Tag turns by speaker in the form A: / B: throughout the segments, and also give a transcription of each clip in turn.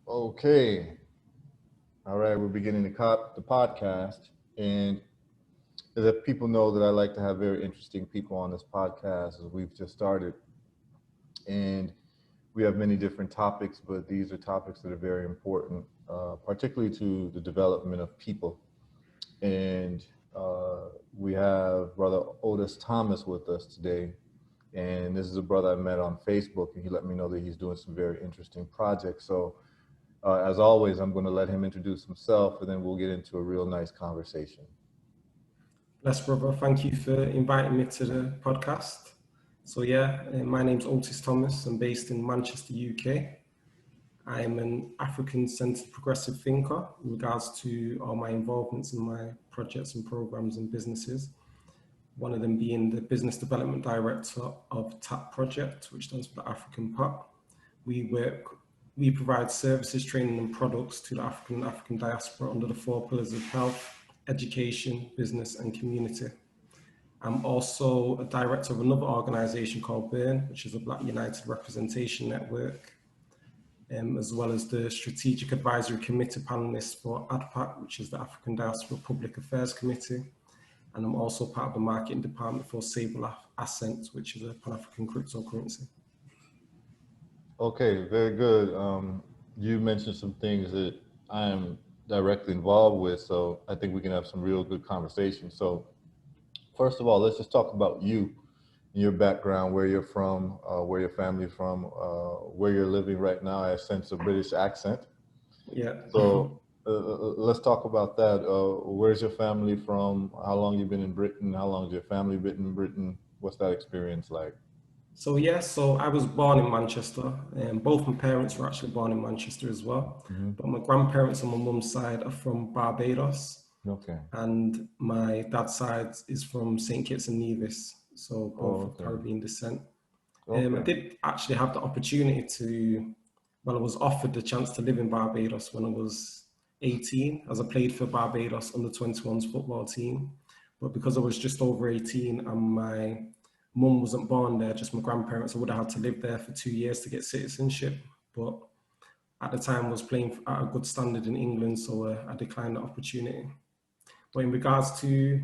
A: Okay. All right. We're beginning the podcast. And as people know that I like to have very interesting people on this podcast as we've just started. And we have many different topics, but these are topics that are very important, particularly to the development of people. And we have Brother Otis Thomas with us today. And this is a brother I met on Facebook, and he let me know that he's doing some very interesting projects. So as always, I'm going to let him introduce himself, and then we'll get into a real nice conversation.
B: Bless, brother. Thank you for inviting me to the podcast. So my name's Otis Thomas. I'm based in Manchester, UK. I'm an African-centered progressive thinker in regards to all my involvements in my projects and programs and businesses. One of them being the Business Development Director of TAP Project, which stands for the African PAP. We provide services, training and products to the African diaspora under the 4 pillars of health, education, business and community. I'm also a director of another organization called BURN, which is a Black United Representation Network, as well as the Strategic Advisory Committee panelist for ADPAC, which is the African Diaspora Public Affairs Committee. And I'm also part of the marketing department for Sable Ascent, which is a Pan-African cryptocurrency.
A: Okay, very good. You mentioned some things that I am directly involved with, so I think we can have some real good conversation. So first of all, let's just talk about you and your background, where you're from, where your family's from, where you're living right now. I sense a British accent.
B: Yeah.
A: So let's talk about that. Where's your family from? How long you been in Britain? How long has your family been in Britain? What's that experience like?
B: So I was born in Manchester, and both my parents were actually born in Manchester as well.
A: Mm-hmm.
B: But my grandparents on my mum's side are from Barbados.
A: Okay.
B: And my dad's side is from St. Kitts and Nevis, so both of Caribbean descent.
A: Okay.
B: I did actually have the opportunity I was offered the chance to live in Barbados when I was 18, as I played for Barbados under 21s football team. But because I was just over 18 and my mum wasn't born there, just my grandparents, I would have had to live there for 2 years to get citizenship. But at the time I was playing at a good standard in England, so I declined the opportunity. But in regards to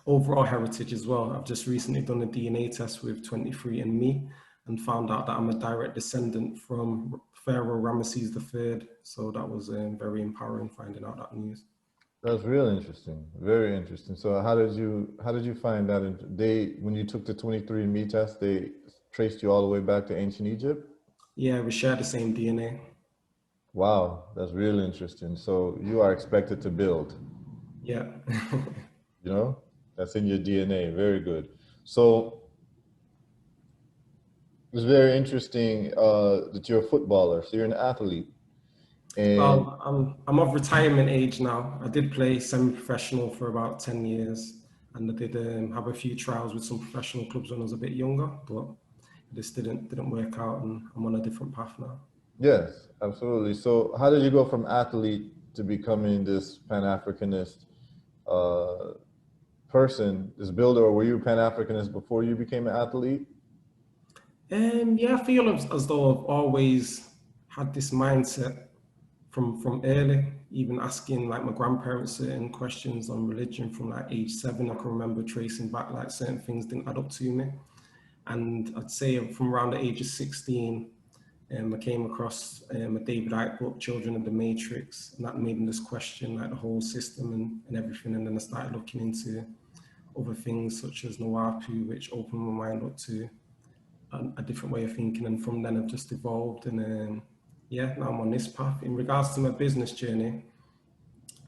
B: overall heritage as well, I've just recently done a DNA test with 23andMe and found out that I'm a direct descendant from Pharaoh Ramesses III. So that was very empowering finding out that news.
A: That's real interesting, very interesting. So how did you find that? When you took the 23andMe test, they traced you all the way back to ancient Egypt?
B: Yeah, we share the same DNA.
A: Wow, that's really interesting. So you are expected to build.
B: Yeah.
A: You know, that's in your DNA. Very good. So it's very interesting that you're a footballer. So you're an athlete. And
B: well, I'm of retirement age now. I did play semi-professional for about 10 years, and I did have a few trials with some professional clubs when I was a bit younger, but this didn't work out, and I'm on a different path now.
A: Yes, absolutely. So how did you go from athlete to becoming this Pan-Africanist person, this builder, or were you a Pan-Africanist before you became an athlete?
B: I feel as though I've always had this mindset from early, even asking like my grandparents certain questions on religion from like age 7. I can remember tracing back like certain things didn't add up to me. And I'd say from around the age of 16, I came across a David Icke book, Children of the Matrix, and that made me just question like the whole system and everything. And then I started looking into other things such as Nawapu, which opened my mind up to a different way of thinking. And from then I've just evolved, and now I'm on this path. In regards to my business journey,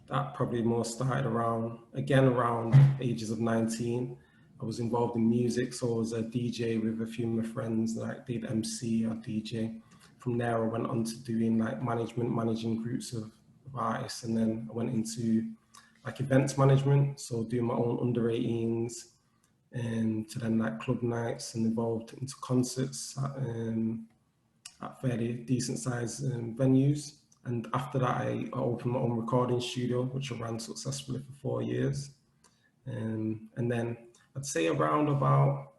B: that probably more started around ages of 19. I was involved in music, so I was a DJ with a few of my friends, like did MC or DJ. From there, I went on to doing like managing groups of artists, and then I went into like events management, so doing my own under 18s, and to then like club nights, and evolved into concerts at fairly decent sized venues. And after that, I opened my own recording studio, which I ran successfully for 4 years. And then I'd say around about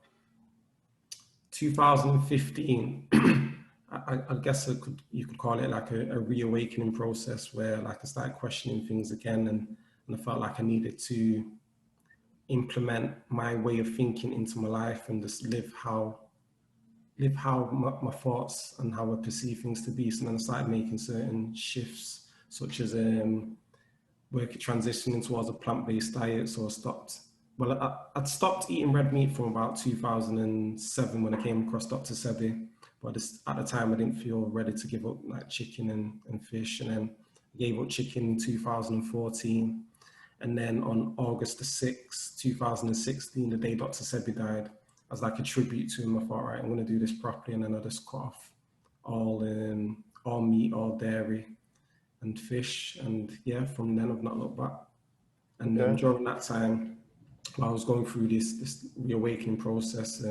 B: 2015, I I guess you could call it like a reawakening process where like I started questioning things again, and I felt like I needed to implement my way of thinking into my life and just live how my thoughts and how I perceive things to be. So then I started making certain shifts, such as transitioning towards a plant-based diet. So I stopped. Well, I'd stopped eating red meat from about 2007 when I came across Dr. Sebi. But at the time, I didn't feel ready to give up like chicken and fish. And then I gave up chicken in 2014. And then on August the 6th, 2016, the day Dr. Sebi died, as like a tribute to him, I thought, right, I'm going to do this properly. And then I just cut off all meat, all dairy and fish. And yeah, from then I've not looked back. And then during that time, while I was going through this reawakening process,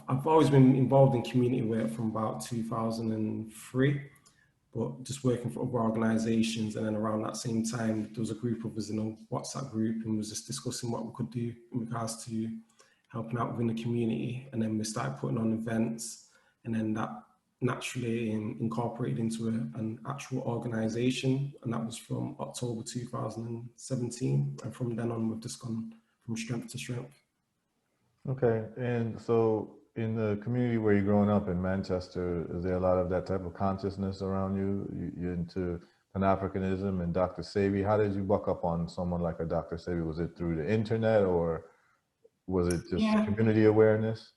B: I've always been involved in community work from about 2003, but just working for other organizations. And then around that same time, there was a group of us in a WhatsApp group and was just discussing what we could do in regards to helping out within the community. And then we started putting on events, and then that naturally incorporated into an actual organization. And that was from October 2017. And from then on, we've just gone from strength to strength.
A: Okay, and so in the community where you're growing up in Manchester, is there a lot of that type of consciousness around you? You're into Pan-Africanism and Dr. Sebi. How did you buck up on someone like a Dr. Sebi? Was it through the internet, or was it just community awareness?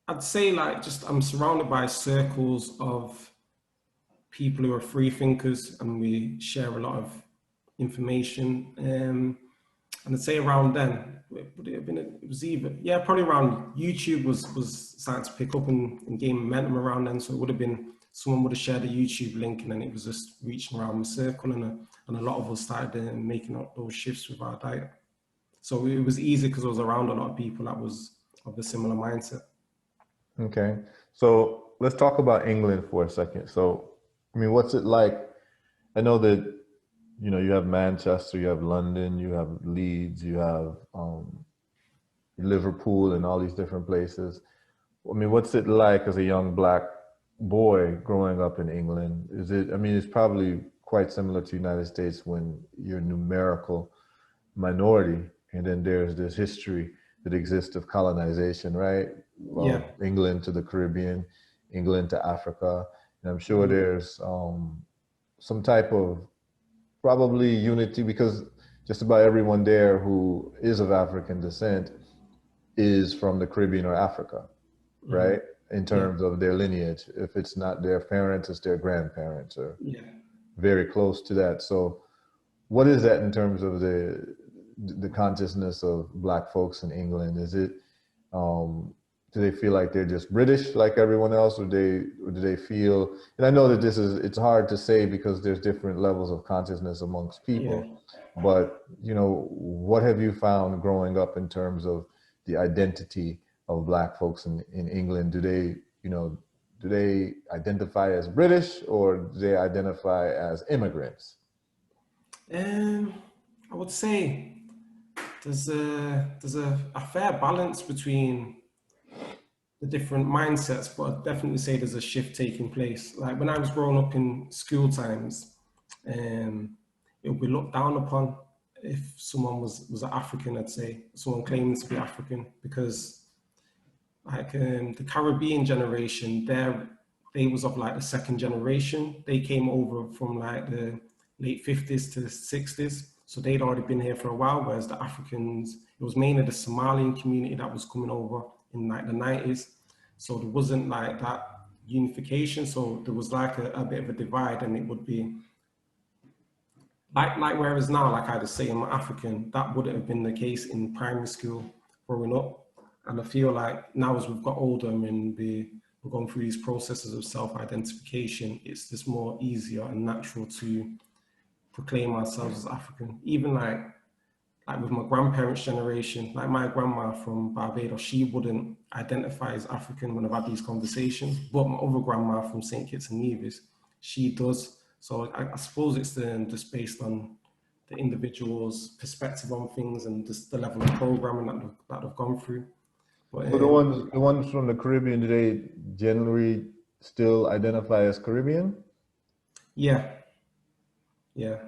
B: I'd say like just I'm surrounded by circles of people who are free thinkers, and we share a lot of information. And I'd say around then, it was either, probably around YouTube was starting to pick up and gain momentum around then. So it would have been, someone would have shared a YouTube link, and then it was just reaching around the circle, and a lot of us started making up those shifts with our diet. So it was easy because I was around a lot of people that was of a similar mindset.
A: Okay, so let's talk about England for a second. So, I mean, what's it like? I know that, you know, you have Manchester, you have London, you have Leeds, you have Liverpool, and all these different places. I mean, what's it like as a young Black boy growing up in England? Is it, I mean, it's probably quite similar to the United States when you're a numerical minority, and then there's this history that exists of colonization, right? Well, England to the Caribbean, England to Africa. And I'm sure there's some type of probably unity, because just about everyone there who is of African descent is from the Caribbean or Africa, right? In terms of their lineage. If it's not their parents, it's their grandparents, or very close to that. So what is that in terms of the consciousness of Black folks in England? Is it, do they feel like they're just British like everyone else, or do they feel, and I know that it's hard to say because there's different levels of consciousness amongst people, but, you know, what have you found growing up in terms of the identity of Black folks in England? Do they, you know, do they identify as British, or do they identify as immigrants?
B: I would say there's a fair balance between the different mindsets, but I'd definitely say there's a shift taking place. Like when I was growing up in school times, it would be looked down upon if someone was an African, I'd say, someone claiming to be African, because like the Caribbean generation, they was of like the second generation. They came over from like the late 50s to 60s. So they'd already been here for a while, whereas the Africans, it was mainly the Somalian community that was coming over in like the 90s. So there wasn't like that unification. So there was like a bit of a divide, and it would be like whereas now, like I just say I'm African, that wouldn't have been the case in primary school growing up. And I feel like now as we've got older and we're going through these processes of self-identification, it's just more easier and natural to proclaim ourselves as African. Even like with my grandparents' generation, like my grandma from Barbados, she wouldn't identify as African when I've had these conversations, but my other grandma from St. Kitts and Nevis, she does. So I suppose it's just based on the individual's perspective on things and just the level of programming that they've gone through. But,
A: so the ones from the Caribbean, do they generally still identify as Caribbean
B: Yeah, yeah.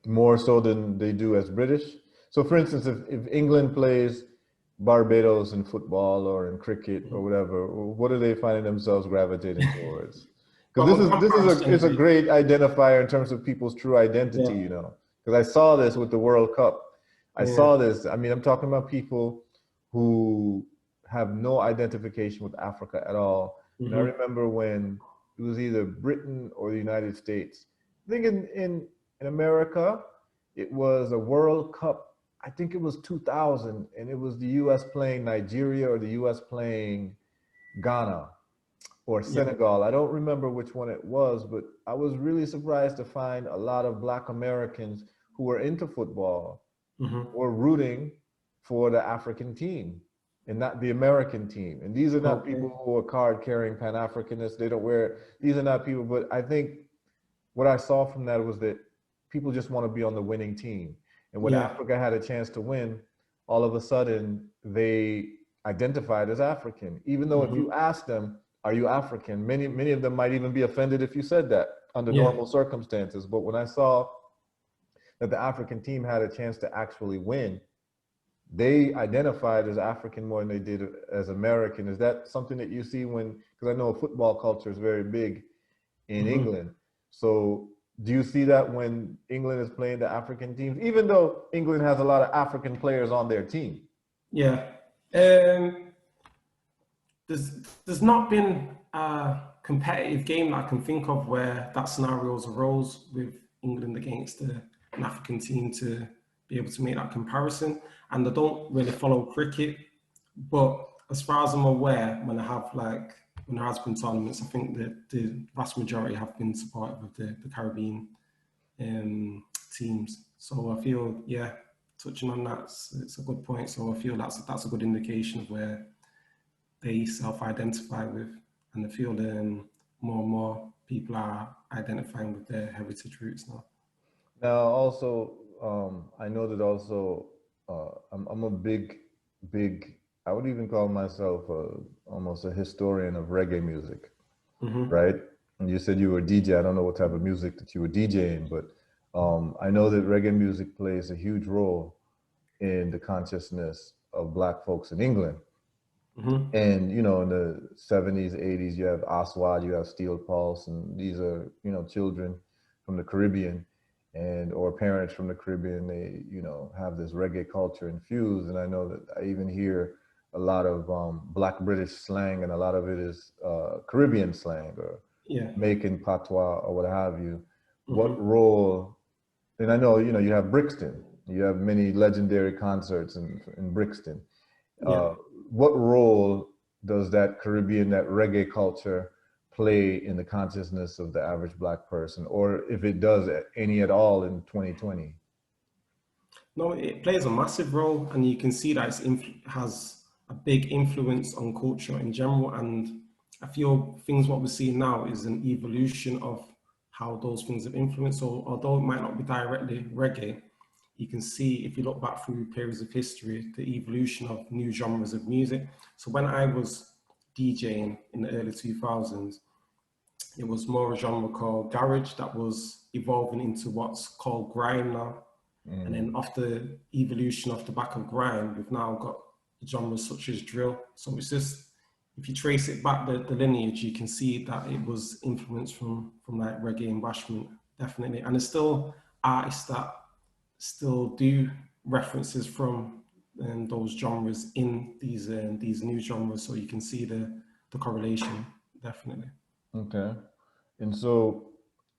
A: more so than they do as British. So, for instance, if England plays Barbados in football or in cricket or
B: Mhm.
A: whatever, what are they finding themselves gravitating towards? Because
B: Well, my grandparents tend
A: it's
B: to
A: a
B: be,
A: great identifier in terms of people's true identity,
B: yeah,
A: you know. Because I saw this with the World Cup. I
B: yeah.
A: saw this. I mean, I'm talking about people who have no identification with Africa at all. And I
B: Hmm.
A: remember when it was either Britain or the United States. I think in America, it was a World Cup. I think it was 2000, and it was the U.S. playing Nigeria or the U.S. playing Ghana or
B: Yeah.
A: Senegal. I don't remember which one it was, but I was really surprised to find a lot of Black Americans who were into football
B: Hmm.
A: or rooting for the African team and not the American team. And these are not
B: Okay.
A: people who are card carrying Pan Africanists. They don't wear, these are not people, but I think what I saw from that was that people just want to be on the winning team. And when
B: Yeah.
A: Africa had a chance to win, all of a sudden they identified as African. Even though if you
B: Hmm.
A: ask them, are you African? Many of them might even be offended if you said that under
B: Yeah.
A: normal circumstances. But when I saw that the African team had a chance to actually win, they identified as African more than they did as American. Is that something that you see when, because I know football culture is very big in
B: Hmm.
A: England. So do you see that when England is playing the African teams, even though England has a lot of African players on their team?
B: Yeah. Um, there's not been a competitive game that I can think of where that scenarios arose with England against an African team to be able to make that comparison. And I don't really follow cricket, but as far as I'm aware, when there has been tournaments, I think that the vast majority have been supportive of the Caribbean teams. So I feel, yeah, touching on that, it's a good point. So I feel that's a good indication of where they self-identify with, and I feel more and more people are identifying with their heritage roots now.
A: Now, also, I know that also, I'm a big, I would even call myself almost a historian of reggae music,
B: Hmm.
A: right? And you said you were a DJ. I don't know what type of music that you were DJing, but I know that reggae music plays a huge role in the consciousness of Black folks in England.
B: Hmm.
A: And you know, in the 70s, 80s, you have Oswald, you have Steel Pulse, and these are, you know, children from the Caribbean and or parents from the Caribbean. They, you know, have this reggae culture infused. And I know that I even hear a lot of Black British slang, and a lot of it is Caribbean slang or
B: Yeah.
A: Jamaican patois or what have you. What
B: Hmm.
A: role, and I know, you know, you have Brixton, you have many legendary concerts in Brixton.
B: Yeah.
A: Uh, what role does that Caribbean, that reggae culture play in the consciousness of the average Black person, or if it does any at all in 2020?
B: No, it plays a massive role, and you can see that has a big influence on culture in general. And I feel things what we're seeing now is an evolution of how those things have influenced. So although it might not be directly reggae, you can see if you look back through periods of history, the evolution of new genres of music. So when I was DJing in the early 2000s, it was more a genre called garage that was evolving into what's called grime now. And then
A: Mm.
B: off the evolution off the back of grime, we've now got genres such as drill. So it's just, if you trace it back the lineage, you can see that it was influenced from like reggae and bashment, definitely. And there's still artists that still do references from those genres in these new genres. So you can see the correlation, definitely.
A: Okay. And so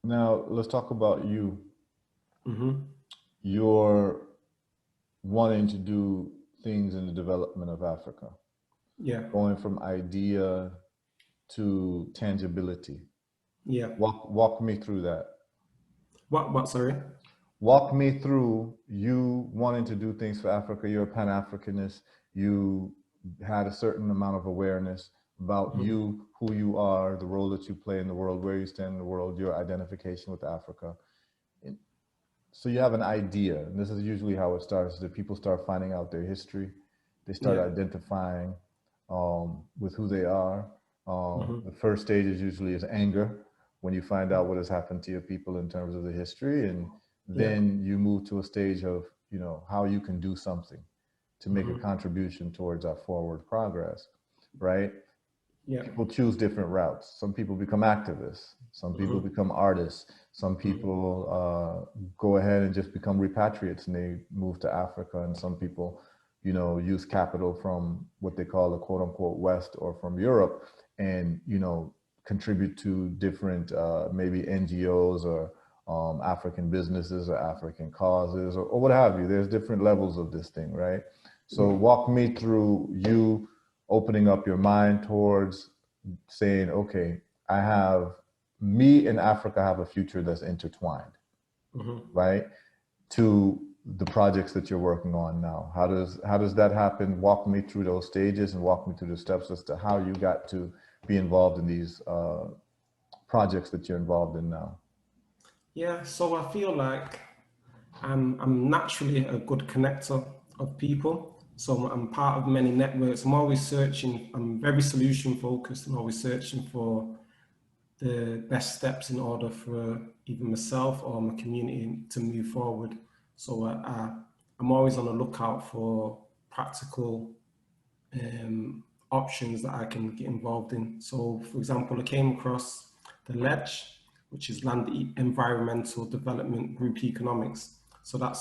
A: now let's talk about you.
B: Hmm.
A: You're wanting to do things in the development of Africa,
B: Yeah.
A: going from idea to tangibility.
B: Yeah.
A: Walk me through that.
B: What, sorry?
A: Walk me through you wanting to do things for Africa. You're a Pan-Africanist. You had a certain amount of awareness about
B: Mhm.
A: you, who you are, the role that you play in the world, where you stand in the world, your identification with Africa. And so you have an idea, and this is usually how it starts, that people start finding out their history. They start
B: Yeah.
A: identifying with who they are. The first stage is usually anger when you find out what has happened to your people in terms of the history, and then you move to a stage of, you know, how you can do something to make a contribution towards our forward progress, right?
B: Yeah.
A: People choose different routes. Some people become activists. Some people become artists. Some people go ahead and just become repatriates and they move to Africa. And some people, you know, use capital from what they call the quote unquote West or from Europe and, you know, contribute to different maybe NGOs or African businesses or African causes or what have you. There's different levels of this thing, right? So walk me through you opening up your mind towards saying, okay, I have, me and Africa have a future that's intertwined, right? To the projects that you're working on now. How does that happen? Walk me through those stages and walk me through the steps as to how you got to be involved in these projects that you're involved in now.
B: Yeah, so I feel like I'm naturally a good connector of people. So I'm part of many networks. I'm always searching, I'm very solution focused and always searching for the best steps in order for either myself or my community to move forward. So I'm always on the lookout for practical options that I can get involved in. So for example, I came across the LEDGE, which is Land Environmental Development Group Economics. So that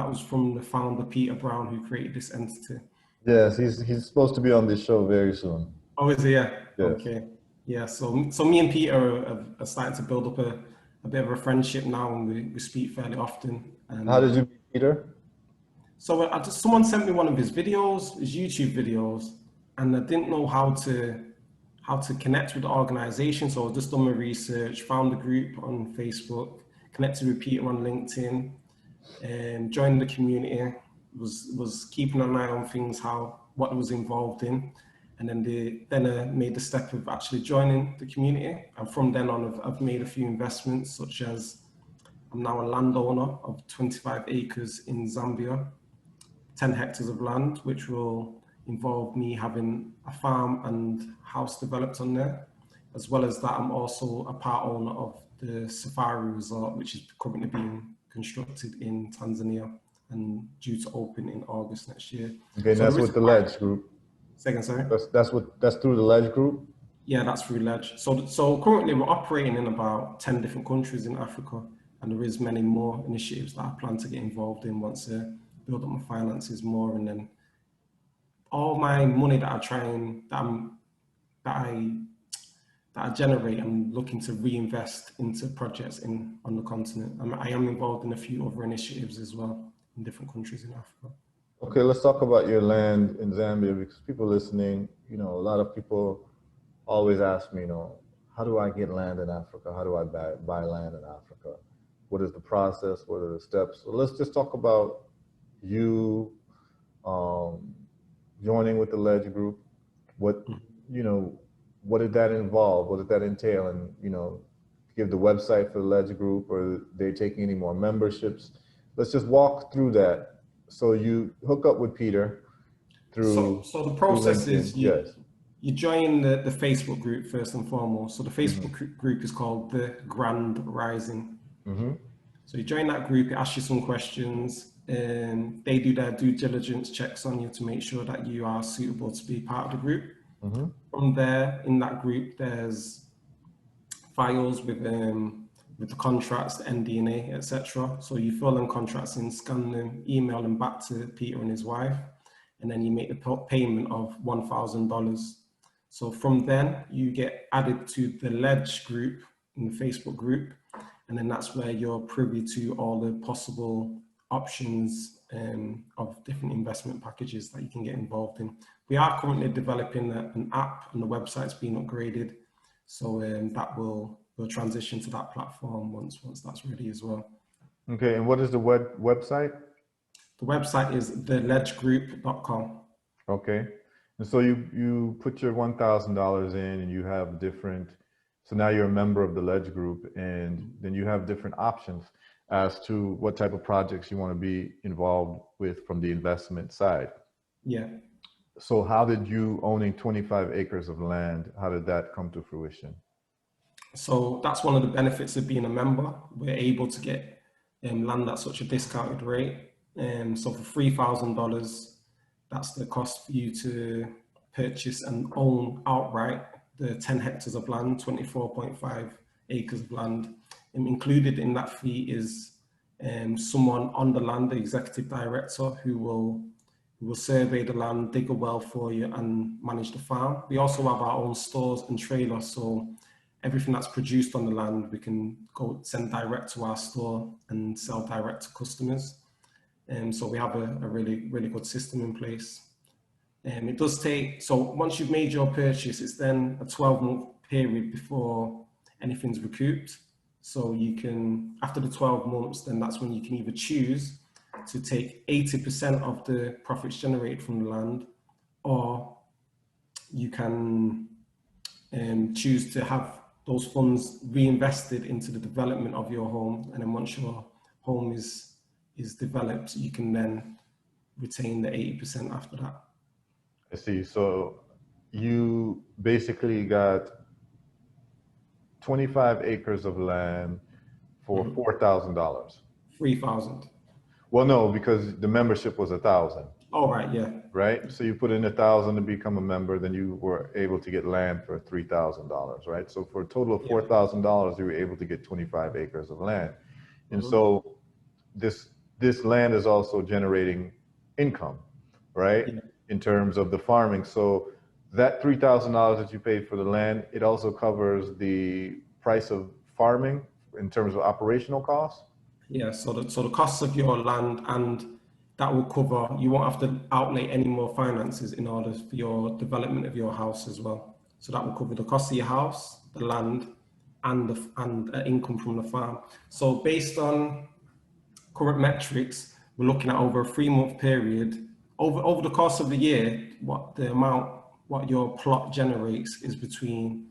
B: was from the founder, Peter Brown, who created this entity.
A: Yes, he's supposed to be on this show very soon.
B: Oh, is he? Yeah.
A: Yes.
B: Okay. Yeah. So me and Peter are starting to build up a bit of a friendship now, and we speak fairly often. And
A: how did you meet Peter?
B: so someone sent me one of his videos, his YouTube videos, and I didn't know how to connect with the organization. So I just done my research, found the group on Facebook, connected with Peter on LinkedIn, and joined the community, was keeping an eye on things, what I was involved in. And then I made the step of actually joining the community. And from then on, I've made a few investments, such as I'm now a landowner of 25 acres in Zambia, 10 hectares of land, which will involve me having a farm and house developed on there. As well as that, I'm also a part owner of the Safari Resort, which is currently being constructed in Tanzania and due to open in August next year.
A: Okay, so that's with the LEDGE group.
B: Second, sorry.
A: That's through the LEDGE group.
B: Yeah, that's through LEDGE. So currently we're operating in about 10 different countries in Africa, and there is many more initiatives that I plan to get involved in once I build up my finances more, and then all my money that I generate, I'm looking to reinvest into projects on the continent. I am involved in a few other initiatives as well in different countries in Africa.
A: Okay, let's talk about your land in Zambia, because people listening, you know, a lot of people always ask me, you know, how do I get land in Africa? How do I buy land in Africa? What is the process? What are the steps? So let's just talk about you joining with the LEDGE group. What, you know, what did that involve? What did that entail? And, you know, give the website for the LEDGE group, or are they taking any more memberships? Let's just walk through that. So you hook up with Peter through.
B: So the process is
A: yes.
B: You join the Facebook group first and foremost. So the Facebook group is called The Grand Rising. So you join that group, it asks you some questions, and they do their due diligence checks on you to make sure that you are suitable to be part of the group. From there, in that group, there's files with the contracts, the NDA, etc. So you fill them contracts in, scan them, email them back to Peter and his wife, and then you make the payment of $1,000. So from then, you get added to the LEDGE group in the Facebook group, and then that's where you're privy to all the possible options of different investment packages that you can get involved in. We are currently developing an app, and the website's being upgraded, so that we'll transition to that platform once that's ready as well.
A: Okay, and what is the website?
B: The website is theledgegroup.com.
A: Okay, and so you put your $1,000 in, and you have different. So now you're a member of the LEDGE group, and then you have different options as to what type of projects you want to be involved with from the investment side.
B: Yeah.
A: So how did you owning 25 acres of land, how did that come to fruition?
B: So that's one of the benefits of being a member. We're able to get land at such a discounted rate. So for $3,000, that's the cost for you to purchase and own outright the 10 hectares of land, 24.5 acres of land. And included in that fee is someone on the land, the executive director, who will survey the land, dig a well for you, and manage the farm. We also have our own stores and trailers, so everything that's produced on the land, we can go send direct to our store and sell direct to customers. So we have a really, really good system in place. It does take, so once you've made your purchase, it's then a 12-month period before anything's recouped. So you can, after the 12 months, then that's when you can either choose to take 80% of the profits generated from the land, or you can choose to have those funds reinvested into the development of your home. And then once your home is developed, you can then retain the 80% after that.
A: I see. So you basically got 25 acres of land for $4,000.
B: 3,000.
A: Well, no, because the membership was 1,000.
B: Oh, right, yeah.
A: Right? So you put in 1,000 to become a member, then you were able to get land for $3,000, right? So for a total of $4,000, you were able to get 25 acres of land. And so this land is also generating income, right?
B: Yeah.
A: In terms of the farming. So that $3,000 that you paid for the land, it also covers the price of farming in terms of operational costs?
B: Yeah, so the costs of your land, and that will cover, you won't have to outlay any more finances in order for your development of your house as well. So that will cover the cost of your house, the land, and income from the farm. So based on current metrics, we're looking at over a 3-month period. Over the course of the year, what your plot generates is between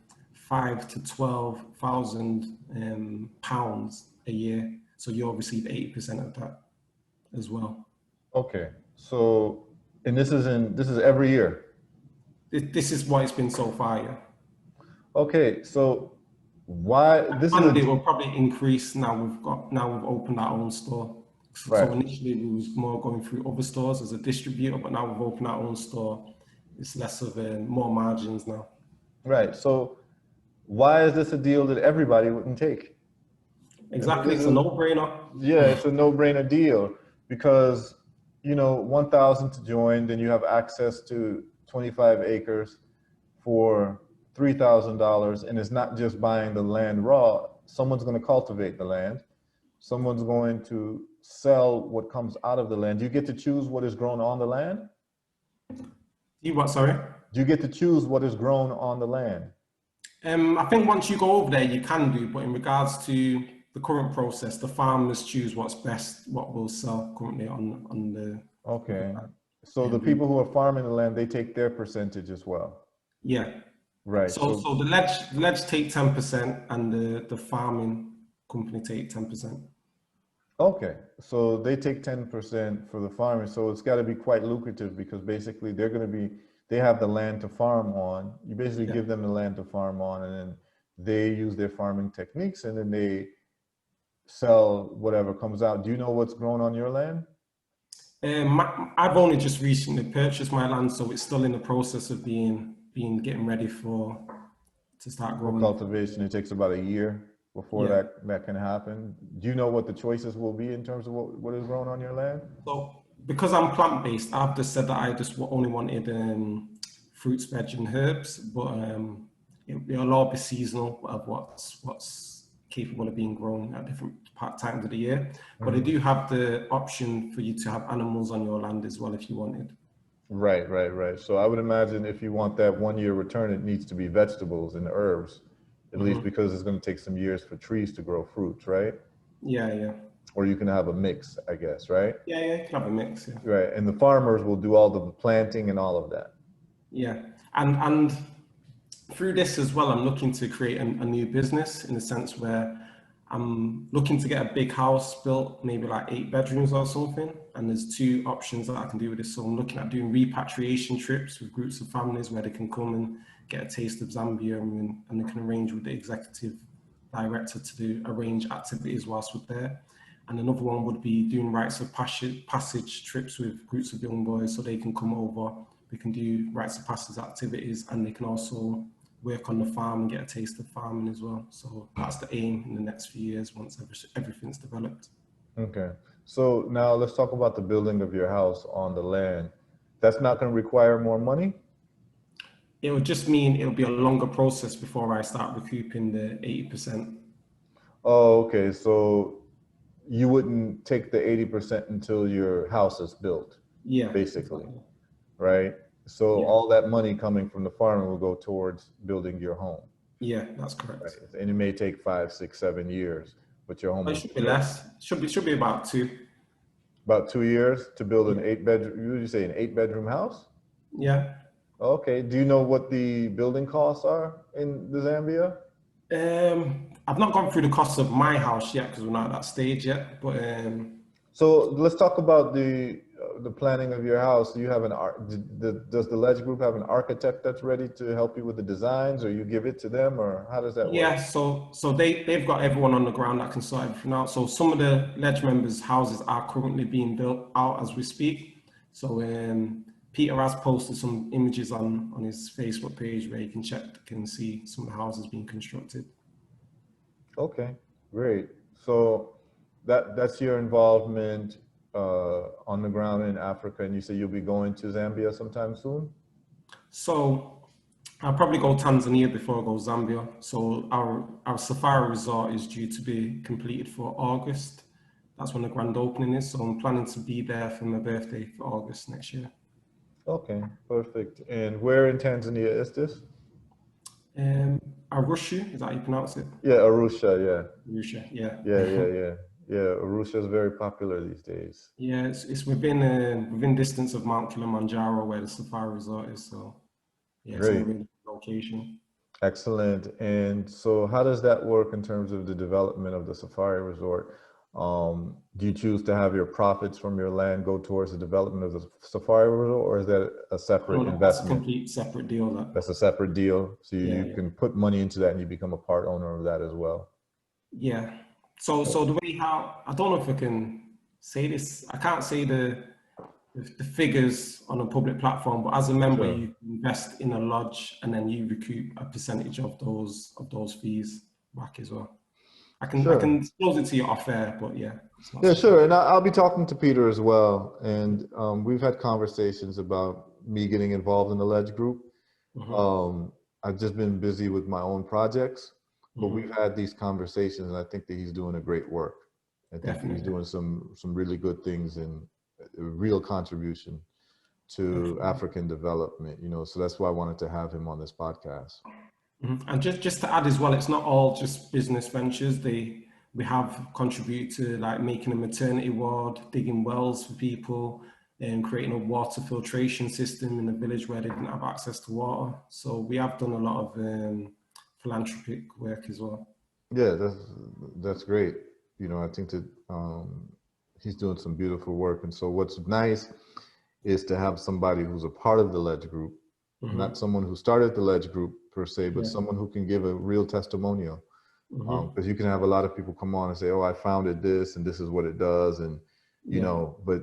B: £5,000 to £12,000 pounds a year. So you'll receive 80% of that as well.
A: Okay. So, and this is every year.
B: This is what it's been so far, yeah.
A: Okay. So why this
B: And
A: is
B: it will probably increase now we've opened our own store.
A: Right.
B: So initially we was more going through other stores as a distributor, but now we've opened our own store. It's less of more margins now.
A: Right. So why is this a deal that everybody wouldn't take?
B: Exactly, it's a no-brainer.
A: Yeah, it's a no-brainer deal because, 1,000 to join, then you have access to 25 acres for $3,000, and it's not just buying the land raw. Someone's going to cultivate the land. Someone's going to sell what comes out of the land. Do you get to choose what is grown on the land?
B: You what, sorry?
A: Do you get to choose what is grown on the land?
B: I think once you go over there, you can do, but in regards to the current process, the farmers choose what's best, what will sell currently on the.
A: Okay. So the people who are farming the land, they take their percentage as well.
B: Yeah.
A: Right.
B: So the ledge take 10% and the farming company take 10%.
A: Okay. So they take 10% for the farming. So it's got to be quite lucrative because basically they have the land to farm on. You basically give them the land to farm on, and then they use their farming techniques, and then they sell whatever comes out. Do you know what's grown on your land?
B: I've only just recently purchased my land, so it's still in the process of getting ready to start growing.
A: For cultivation, it takes about a year before that can happen. Do you know what the choices will be in terms of what is grown on your land? So
B: because I'm plant-based, I've just said that I just only wanted fruits, veg, and herbs, but it'll all be seasonal of what's capable of being grown at different times of the year. But they do have the option for you to have animals on your land as well if you wanted.
A: Right. So I would imagine if you want that 1-year return, it needs to be vegetables and herbs, at least because it's going to take some years for trees to grow fruits, right?
B: Yeah.
A: Or you can have a mix, I guess, right?
B: Yeah, you can have a mix, yeah.
A: Right, and the farmers will do all the planting and all of that.
B: Yeah, and through this as well, I'm looking to create a new business in the sense where I'm looking to get a big house built, maybe like 8 bedrooms or something. And there's 2 options that I can do with this. So I'm looking at doing repatriation trips with groups of families where they can come and get a taste of Zambia, and they can arrange with the executive director to arrange activities whilst we're there. And another one would be doing rites of passage trips with groups of young boys so they can come over. We can do rites of passage activities, and they can also work on the farm and get a taste of farming as well. So that's the aim in the next few years once everything's developed.
A: Okay. So now let's talk about the building of your house on the land. That's not going to require more money?
B: It would just mean it'll be a longer process before I start recouping the 80%.
A: Oh, okay. So you wouldn't take the 80% until your house is built,
B: Yeah,
A: basically,
B: exactly.
A: right? So
B: Yeah.
A: all that money coming from the farming will go towards building your home.
B: Yeah, that's correct.
A: Right? And it may take 5, 6, 7 years, but your home
B: It
A: will
B: should
A: be
B: be
A: built.
B: less. Should be about 2.
A: About 2 years to build an
B: Yeah.
A: 8-bedroom, you say an 8-bedroom house?
B: Yeah.
A: Okay. Do you know what the building costs are in the Zambia?
B: I've not gone through the costs of my house yet because we're not at that stage yet. But
A: So let's talk about the planning of your house. Do you have does the Ledge Group have an architect that's ready to help you with the designs, or you give it to them, or how does that work?
B: yeah, so they've got everyone on the ground that can sort everything out. So some of the Ledge members' houses are currently being built out as we speak. So Peter has posted some images on his Facebook page where you can see some of the houses being constructed.
A: Okay, great. So that's your involvement on the ground in Africa, and you say you'll be going to Zambia sometime soon?
B: So I'll probably go Tanzania before I go Zambia. So our safari resort is due to be completed for August. That's when the grand opening is. So I'm planning to be there for my birthday for August next year.
A: Okay, perfect. And where in Tanzania is this?
B: Arusha, is that how you pronounce it?
A: Yeah, Arusha, yeah.
B: Arusha, yeah.
A: Yeah, Arusha is very popular these days.
B: Yeah, it's within distance of Mount Kilimanjaro where the safari resort is. So yeah, it's in a
A: Great.
B: really good location.
A: Excellent. And so how does that work in terms of the development of the safari resort? Do you choose to have your profits from your land go towards the development of the safari resort, or is that a separate
B: No, that's a
A: investment?
B: complete separate deal.
A: That's a separate deal. So you
B: Yeah.
A: can put money into that and you become a part owner of that as well.
B: Yeah. So the way how I don't know if I can say this. I can't say the figures on a public platform, but as a member,
A: Sure.
B: you invest in a lodge and then you recoup a percentage of those fees back as well. I
A: Sure.
B: can disclose it to you off air, but yeah. It's not
A: Yeah,
B: so-
A: sure. And I'll be talking to Peter as well. And we've had conversations about me getting involved in the Ledge Group. I've just been busy with my own projects, but we've had these conversations, and I think that he's doing a great work. I think that he's
B: Definitely.
A: doing some really good things and a real contribution to African development, so that's why I wanted to have him on this podcast.
B: And just to add as well, it's not all just business ventures. We have contributed to like making a maternity ward, digging wells for people, and creating a water filtration system in a village where they didn't have access to water. So we have done a lot of philanthropic work as well.
A: Yeah, that's great. I think that he's doing some beautiful work. And so what's nice is to have somebody who's a part of the Ledge Group, not someone who started the Ledge Group per se, but someone who can give a real testimonial. Because you can have a lot of people come on and say, oh, I founded this and this is what it does. And, but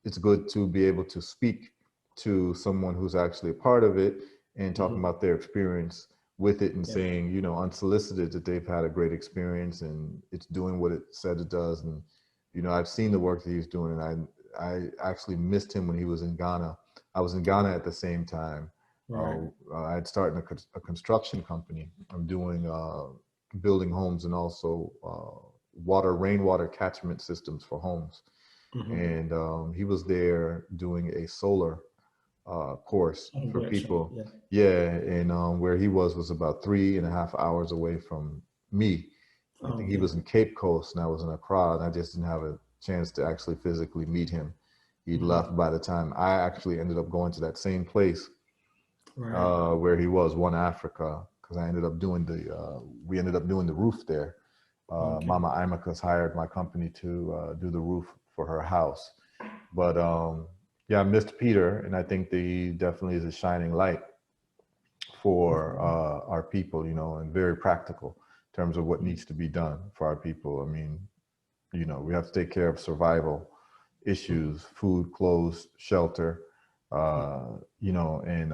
A: it's good to be able to speak to someone who's actually a part of it and talking about their experience with it and saying, unsolicited, that they've had a great experience and it's doing what it said it does. And, I've seen the work that he's doing, and I actually missed him when he was in Ghana. I was in Ghana at the same time.
B: Right.
A: I had started a construction company. I'm doing building homes and also rainwater catchment systems for homes. And he was there doing a solar course for people. And where he was about 3.5 hours away from me. I think he was in Cape Coast and I was in Accra, and I just didn't have a chance to actually physically meet him. He'd left by the time I actually ended up going to that same place where he was, One Africa, because we ended up doing the roof there.
B: Okay.
A: Mama Imaka's hired my company to do the roof for her house. But yeah, I missed Peter, and I think that he definitely is a shining light for our people, you know, and very practical in terms of what needs to be done for our people. I mean, you know, we have to take care of survival issues, food, clothes, shelter, you know, and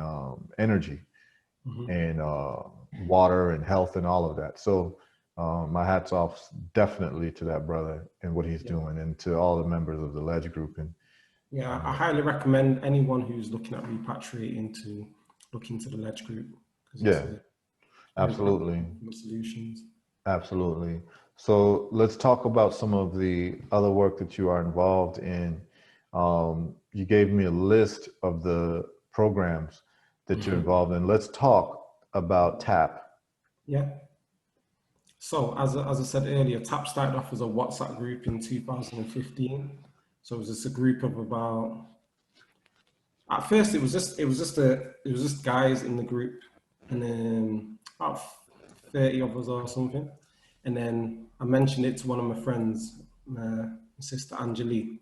A: energy and water and health and all of that. So my hat's off definitely to that brother and what he's doing, and to all the members of the Ledge Group. And
B: yeah, I highly recommend anyone who's looking at repatriating to look into the Ledge Group, because
A: yeah,
B: it's
A: absolutely.
B: solutions.
A: Absolutely. So let's talk about some of the other work that you are involved in. You gave me a list of the programs that you're involved in. Let's talk about TAP.
B: Yeah. So as I said earlier, TAP started off as a WhatsApp group in 2015. So it was just a group of about, at first it was just guys in the group, and then about 30 of us or something. And then I mentioned it to one of my friends, my sister Angelique,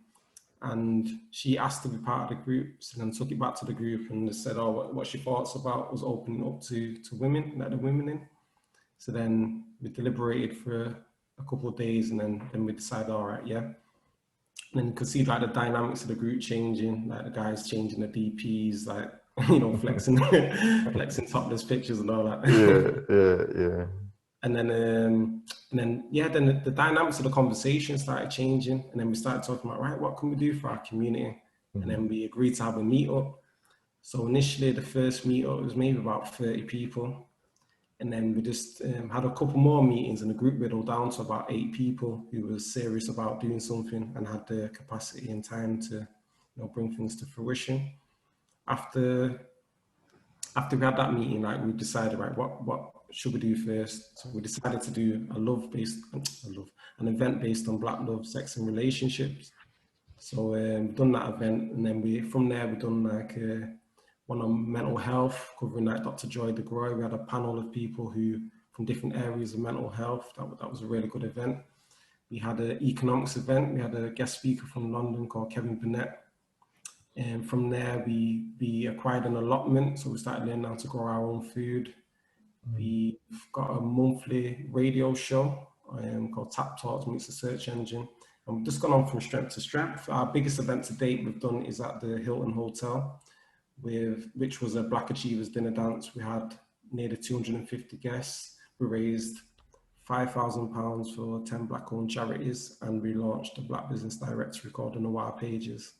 B: and she asked to be part of the group. So then took it back to the group and just said, "Oh, what she thoughts about was opening up to women, let the women in." So then we deliberated for a couple of days, and then we decided, all right, yeah. And then you could see like the dynamics of the group changing, like the guys changing the DPs, like, you know, flexing flexing topless pictures and all that.
A: Yeah.
B: And then yeah, then the dynamics of the conversation started changing, and then we started talking about, right, what can we do for our community? And then we agreed to have a meetup. So initially, the first meetup was maybe about 30 people, and then we just had a couple more meetings, and the group whittled down to about 8 people who were serious about doing something and had the capacity and time to, you know, bring things to fruition. After we had that meeting, like, we decided, right, what should we do first? So we decided to do an event based on Black love, sex, and relationships. So we've done that event, and then from there we've done like one on mental health, covering like Dr. Joy DeGroy. We had a panel of people who from different areas of mental health. That was a really good event. We had an economics event. We had a guest speaker from London called Kevin Burnett. And from there, we acquired an allotment. So we started learning how to grow our own food. We've got a monthly radio show called Tap Talks Meets the Search Engine. And we've just gone on from strength to strength. Our biggest event to date we've done is at the Hilton Hotel, which was a Black Achievers dinner dance. We had nearly 250 guests. We raised £5,000 for 10 Black-owned charities, and we launched a Black Business Directory called the Noir Pages.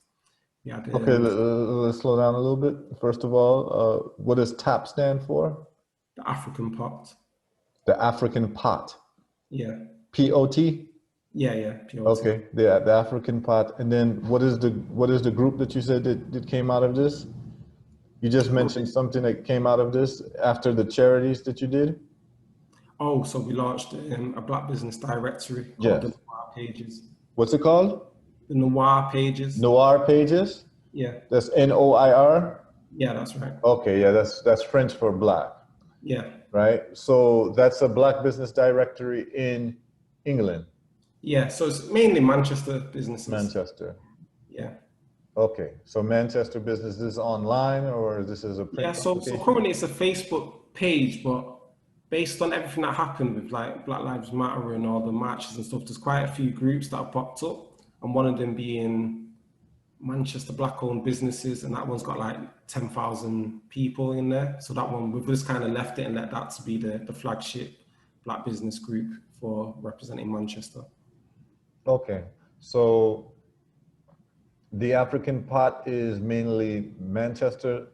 A: Okay, let's slow down a little bit. First of all, what does TAP stand for?
B: The African Pot.
A: The African Pot.
B: Yeah.
A: P-O-T?
B: Yeah, P-O-T.
A: Okay, the African Pot. And then what is the group that you said that came out of this? You just mentioned something that came out of this after the charities that you did?
B: Oh, so we launched a Black Business Directory called the Noir Pages.
A: What's it called?
B: The Noir Pages.
A: Noir Pages?
B: Yeah.
A: That's N-O-I-R?
B: Yeah, that's right.
A: Okay, yeah, that's French for Black.
B: Yeah.
A: Right? So that's a Black Business Directory in England?
B: Yeah, so it's mainly Manchester businesses.
A: Manchester.
B: Yeah.
A: Okay, so Manchester business is online, or this is a print publication?
B: So currently it's a Facebook page, but based on everything that happened with like Black Lives Matter and all the marches and stuff, there's quite a few groups that have popped up, and one of them being Manchester Black-owned businesses, and that one's got like 10,000 people in there. So that one, we've just kind of left it and let that to be the flagship Black business group for representing Manchester.
A: Okay, so the African Pot is mainly Manchester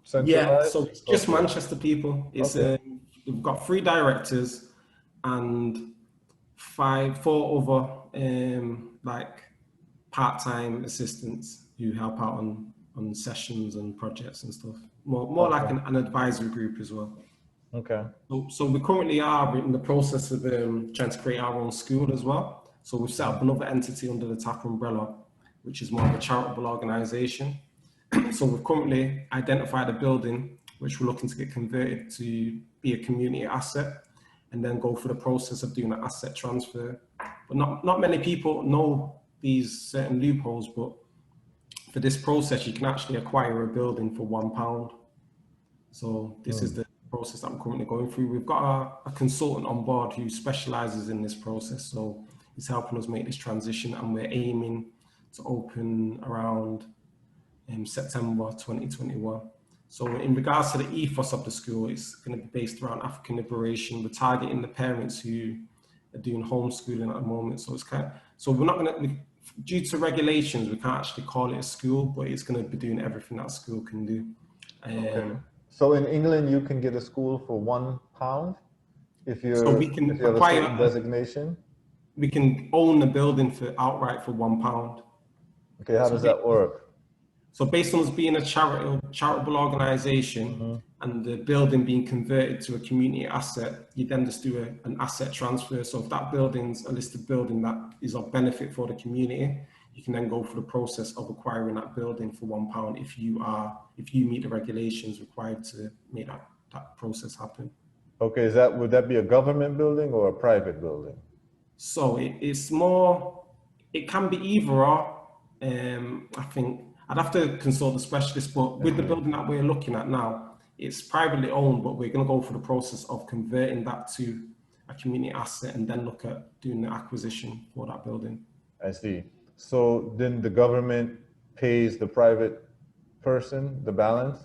A: centralized?
B: Yeah, so it's just Manchester people. It's we've got 3 directors and 4 other like part-time assistants who help out on sessions and projects and stuff. More like an advisory group as well.
A: Okay.
B: So we currently are in the process of trying to create our own school as well. So we've set up another entity under the TAP umbrella, which is more of a charitable organization. So we've currently identified a building which we're looking to get converted to be a community asset. and then go through the process of doing an asset transfer. But not many people know these certain loopholes, but for this process, you can actually acquire a building for £1. So this is the process that I'm currently going through. We've got a consultant on board who specializes in this process. So he's helping us make this transition, and we're aiming to open around September 2021. So in regards to the ethos of the school, it's going to be based around African liberation. We're targeting the parents who are doing homeschooling at the moment. So it's so we're not going to, due to regulations, we can't actually call it a school, but it's going to be doing everything that a school can do.
A: Okay. So in England, you can get a school for £1 if
B: So we can
A: if you have a certain designation.
B: We can own a building outright for £1.
A: Okay, how does that work?
B: So based on us being a charitable organization and the building being converted to a community asset, you then just do an asset transfer. So if that building's a listed building that is of benefit for the community, you can then go through the process of acquiring that building for £1 if you meet the regulations required to make that process happen. Okay,
A: would that be a government building or a private building?
B: So it can be either or. I think I'd have to consult the specialist, but with the building that we're looking at now, it's privately owned, but we're going to go through the process of converting that to a community asset and then look at doing the acquisition for that building.
A: I see. So then the government pays the private person the balance?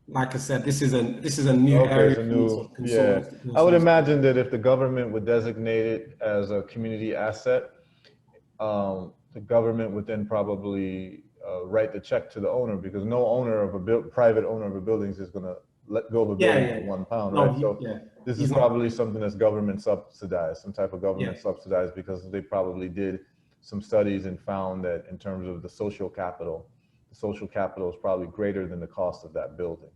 B: Like I said, this is a new area.
A: Yeah. I would imagine that if the government would designate it as a community asset, the government would then probably write the check to the owner, because no owner of private owner of a building is going to let go of a building for £1, right? So this is probably something that's government subsidized, some type of government subsidized, because they probably did some studies and found that in terms of the social capital is probably greater than the cost of that building,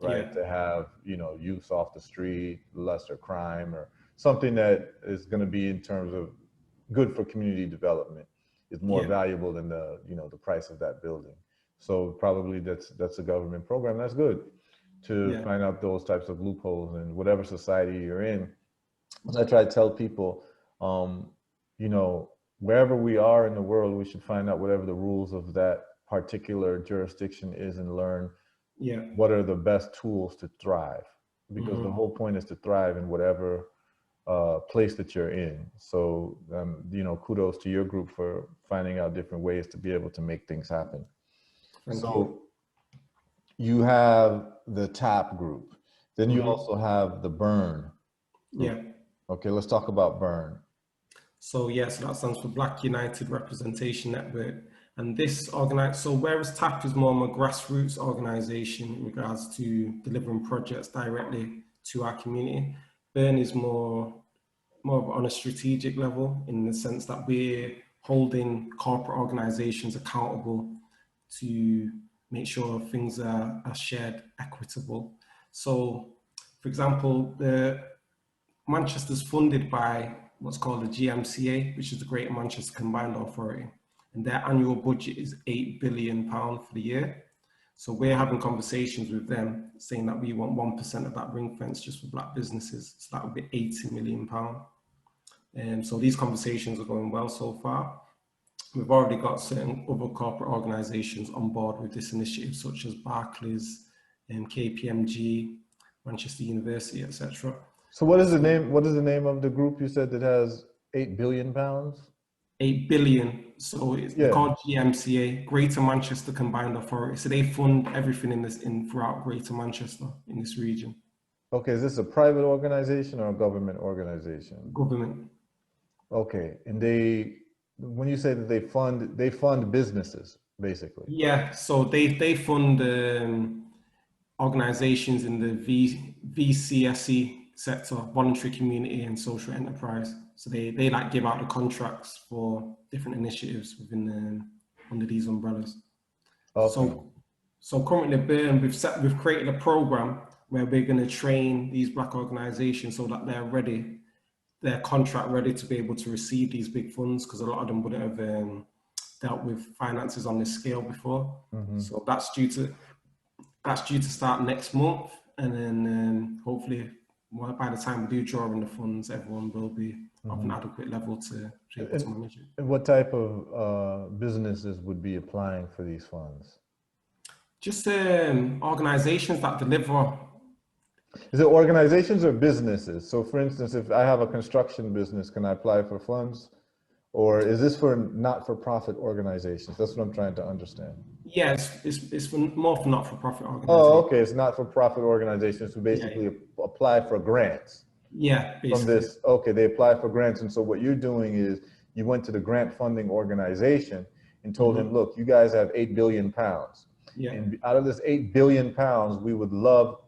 A: right? To have, youth off the street, lesser crime, or something that is going to be in terms of good for community development is more valuable than the price of that building. So probably that's a government program. That's good to find out those types of loopholes in whatever society you're in. As I try to tell people, wherever we are in the world, we should find out whatever the rules of that particular jurisdiction is and learn what are the best tools to thrive, because the whole point is to thrive in whatever place that you're in. So, kudos to your group for finding out different ways to be able to make things happen. So you have the TAP group, then you also have the BURN group. Okay, let's talk about BURN.
B: So so that stands for Black United Representation Network. And this so whereas TAP is more of a grassroots organization in regards to delivering projects directly to our community, BURN is more on a strategic level, in the sense that we're holding corporate organizations accountable to make sure things are shared equitable. So, for example, Manchester's funded by what's called the GMCA, which is the Greater Manchester Combined Authority, and their annual budget is £8 billion for the year. So we're having conversations with them saying that we want 1% of that ring fence just for Black businesses. So that would be £80 million. So these conversations are going well so far. We've already got certain other corporate organizations on board with this initiative, such as Barclays, KPMG, Manchester University, etc.
A: So what is the name of the group you said that has £8 billion?
B: 8 billion. So it's called GMCA, Greater Manchester Combined Authority. So they fund everything throughout Greater Manchester in this region.
A: Okay, is this a private organization or a government organization?
B: Government.
A: Okay, and when you say that they fund businesses, basically.
B: Yeah, so they fund organizations in the VCSE sector, voluntary community and social enterprise. So they give out the contracts for different initiatives under these umbrellas. Okay. So currently BURN, we've created a program where we're going to train these Black organizations so that they're contract ready to be able to receive these big funds, because a lot of them wouldn't have dealt with finances on this scale before. So that's due to start next month, and then hopefully well, by the time we do draw in the funds, everyone will be of an adequate level to be able to manage it.
A: And what type of businesses would be applying for these funds?
B: Just organizations that deliver.
A: Is it organizations or businesses? So for instance, if I have a construction business, can I apply for funds? Or is this for not-for-profit organizations? That's what I'm trying to understand.
B: Yes, it's for, more for not-for-profit organizations.
A: Oh, okay. It's not-for-profit organizations who basically apply for grants.
B: Yeah, basically.
A: From this, okay, they apply for grants. And so what you're doing is you went to the grant funding organization and told them, look, you guys have 8 billion pounds.
B: Yeah.
A: And out of this 8 billion pounds, we would love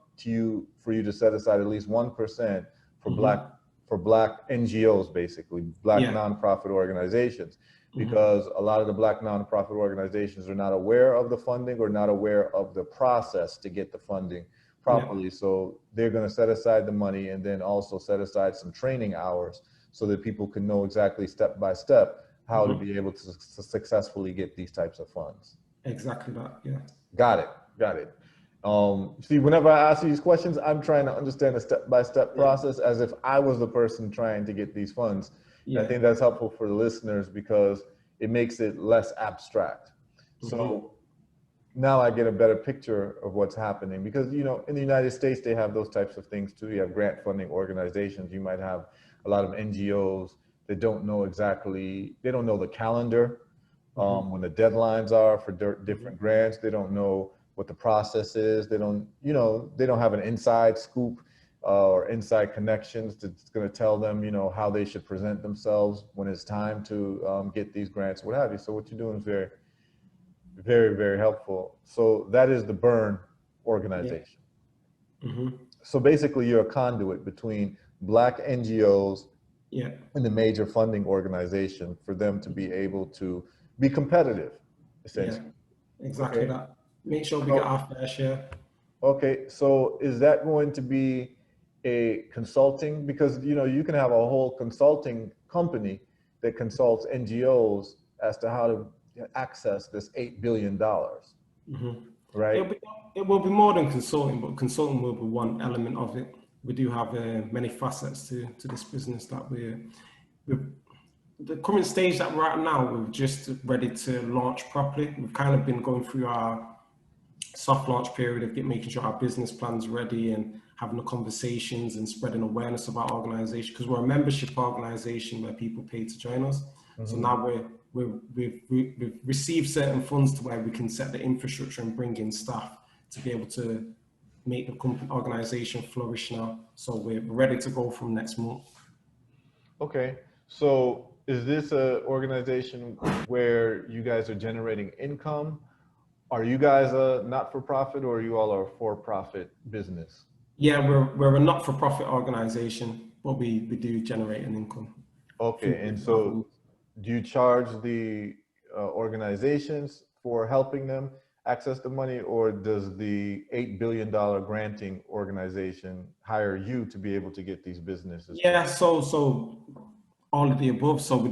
A: for you to set aside at least 1% for black NGOs, basically, black nonprofit organizations, because a lot of the black nonprofit organizations are not aware of the funding or not aware of the process to get the funding properly. So they're going to set aside the money and then also set aside some training hours so that people can know exactly step by step how to be able to successfully get these types of funds.
B: Exactly that, yeah.
A: Got it. See, whenever I ask these questions, I'm trying to understand the step-by-step process as if I was the person trying to get these funds. I think that's helpful for the listeners because it makes it less abstract. So now I get a better picture of what's happening because, you know, in the United States, they have those types of things too. You have grant funding organizations. You might have a lot of NGOs that don't know exactly, they don't know the calendar, when the deadlines are for different grants. They don't know what the process is. They don't, you know, they don't have an inside scoop or inside connections that's going to tell them, you know, how they should present themselves when it's time to get these grants, what have you. So what you're doing is very, very, very helpful. So that is the Burn organization. So basically you're a conduit between black NGOs and the major funding organization for them to be able to be competitive, essentially.
B: Exactly that. Make sure we get our fair share.
A: Okay, so is that going to be a consulting? Because, you know, you can have a whole consulting company that consults NGOs as to how to access this $8 billion, right?
B: It will be more than consulting, but consulting will be one element of it. We do have many facets to this business that we're the current stage that we're at now. We're just ready to launch properly. We've kind of been going through our soft launch period of making sure our business plan's ready and having the conversations and spreading awareness of our organization, because we're a membership organization where people pay to join us. So now we've received certain funds to where we can set the infrastructure and bring in staff to be able to make the organization flourish now. So we're ready to go from next month.
A: Okay, so is this an organization where you guys are generating income? Are you guys a not-for-profit or you all are a for-profit business?
B: Yeah, we're a not-for-profit organization, but we do generate an income.
A: Okay, and so do you charge the organizations for helping them access the money, or does the $8 billion granting organization hire you to be able to get these businesses?
B: Yeah, so all of the above. So we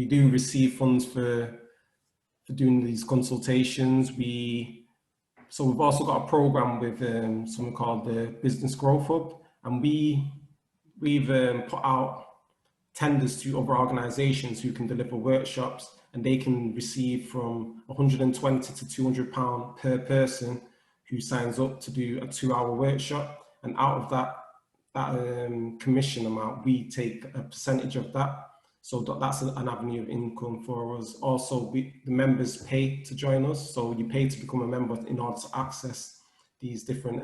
B: do receive funds for doing these consultations. So we've also got a program with something called the Business Growth Hub, and we've put out tenders to other organizations who can deliver workshops, and they can receive from 120 to 200 pounds per person who signs up to do a 2-hour workshop. And out of that commission amount, we take a percentage of that. So that's an avenue of income for us. Also, the members pay to join us. So you pay to become a member in order to access these different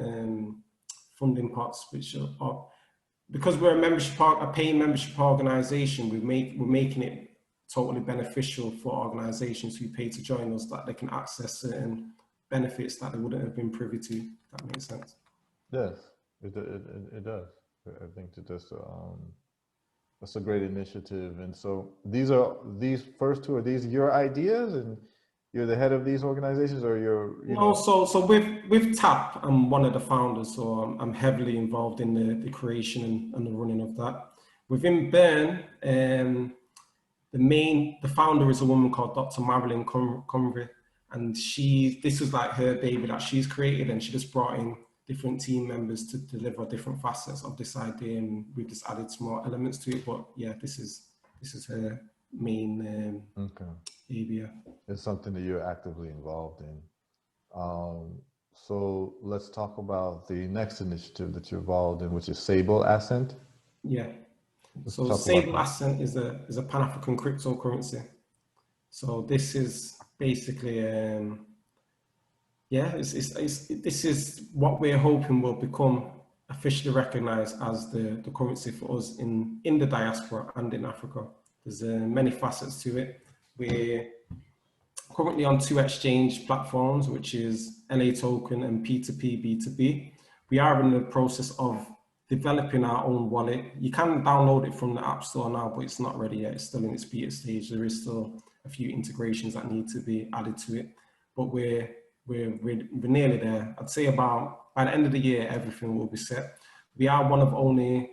B: funding pots, which are, because we're a paying membership organization, we're making it totally beneficial for organizations who pay to join us, that they can access certain benefits that they wouldn't have been privy to, if that makes sense.
A: Yes, it does. I think that's a great initiative. And so these first two, are these your ideas and you're the head of these organizations, or
B: so with TAP, I'm one of the founders, so I'm heavily involved in the creation and the running of that. Within Burn, the founder is a woman called Dr. Marilyn Cumry, and this was like her baby that she's created, and she just brought in different team members to deliver different facets of this idea, and we've just added some more elements to it. But yeah, this is her main area.
A: It's something that you're actively involved in. So let's talk about the next initiative that you're involved in, which is Sable Ascent.
B: Yeah.
A: Let's
B: So Sable Ascent is a Pan-African cryptocurrency. So this is basically, this is what we're hoping will become officially recognized as the currency for us in the diaspora and in Africa. There's many facets to it. We're currently on 2 exchange platforms, which is LA Token and P2P, B2B. We are in the process of developing our own wallet. You can download it from the App Store now, but it's not ready yet. It's still in its beta stage. There is still a few integrations that need to be added to it, but we're nearly there. I'd say about by the end of the year, everything will be set. We are one of only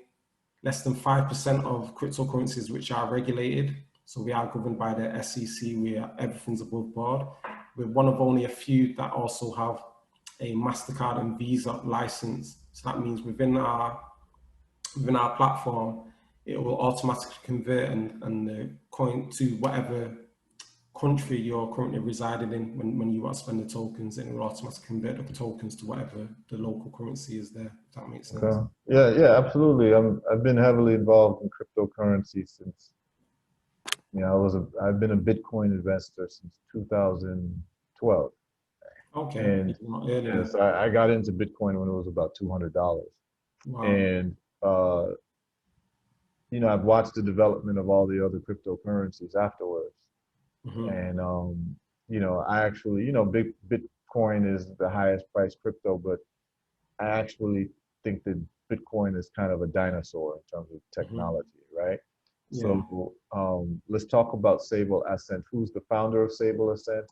B: less than 5% of cryptocurrencies which are regulated. So we are governed by the SEC. Everything's above board. We're one of only a few that also have a MasterCard and Visa license. So that means within our platform, it will automatically convert and the coin to whatever country you're currently residing in when you want to spend the tokens, and it will automatically convert the tokens to whatever the local currency is there, if that makes sense.
A: Okay. Yeah, absolutely. I've been heavily involved in cryptocurrency since, I've been a Bitcoin investor since 2012.
B: Okay.
A: And yes, I got into Bitcoin when it was about $200.
B: Wow.
A: And I've watched the development of all the other cryptocurrencies afterwards. And I actually, Bitcoin is the highest priced crypto, but I actually think that Bitcoin is kind of a dinosaur in terms of technology, right? Yeah. So let's talk about Sable Ascent. Who's the founder of Sable Ascent?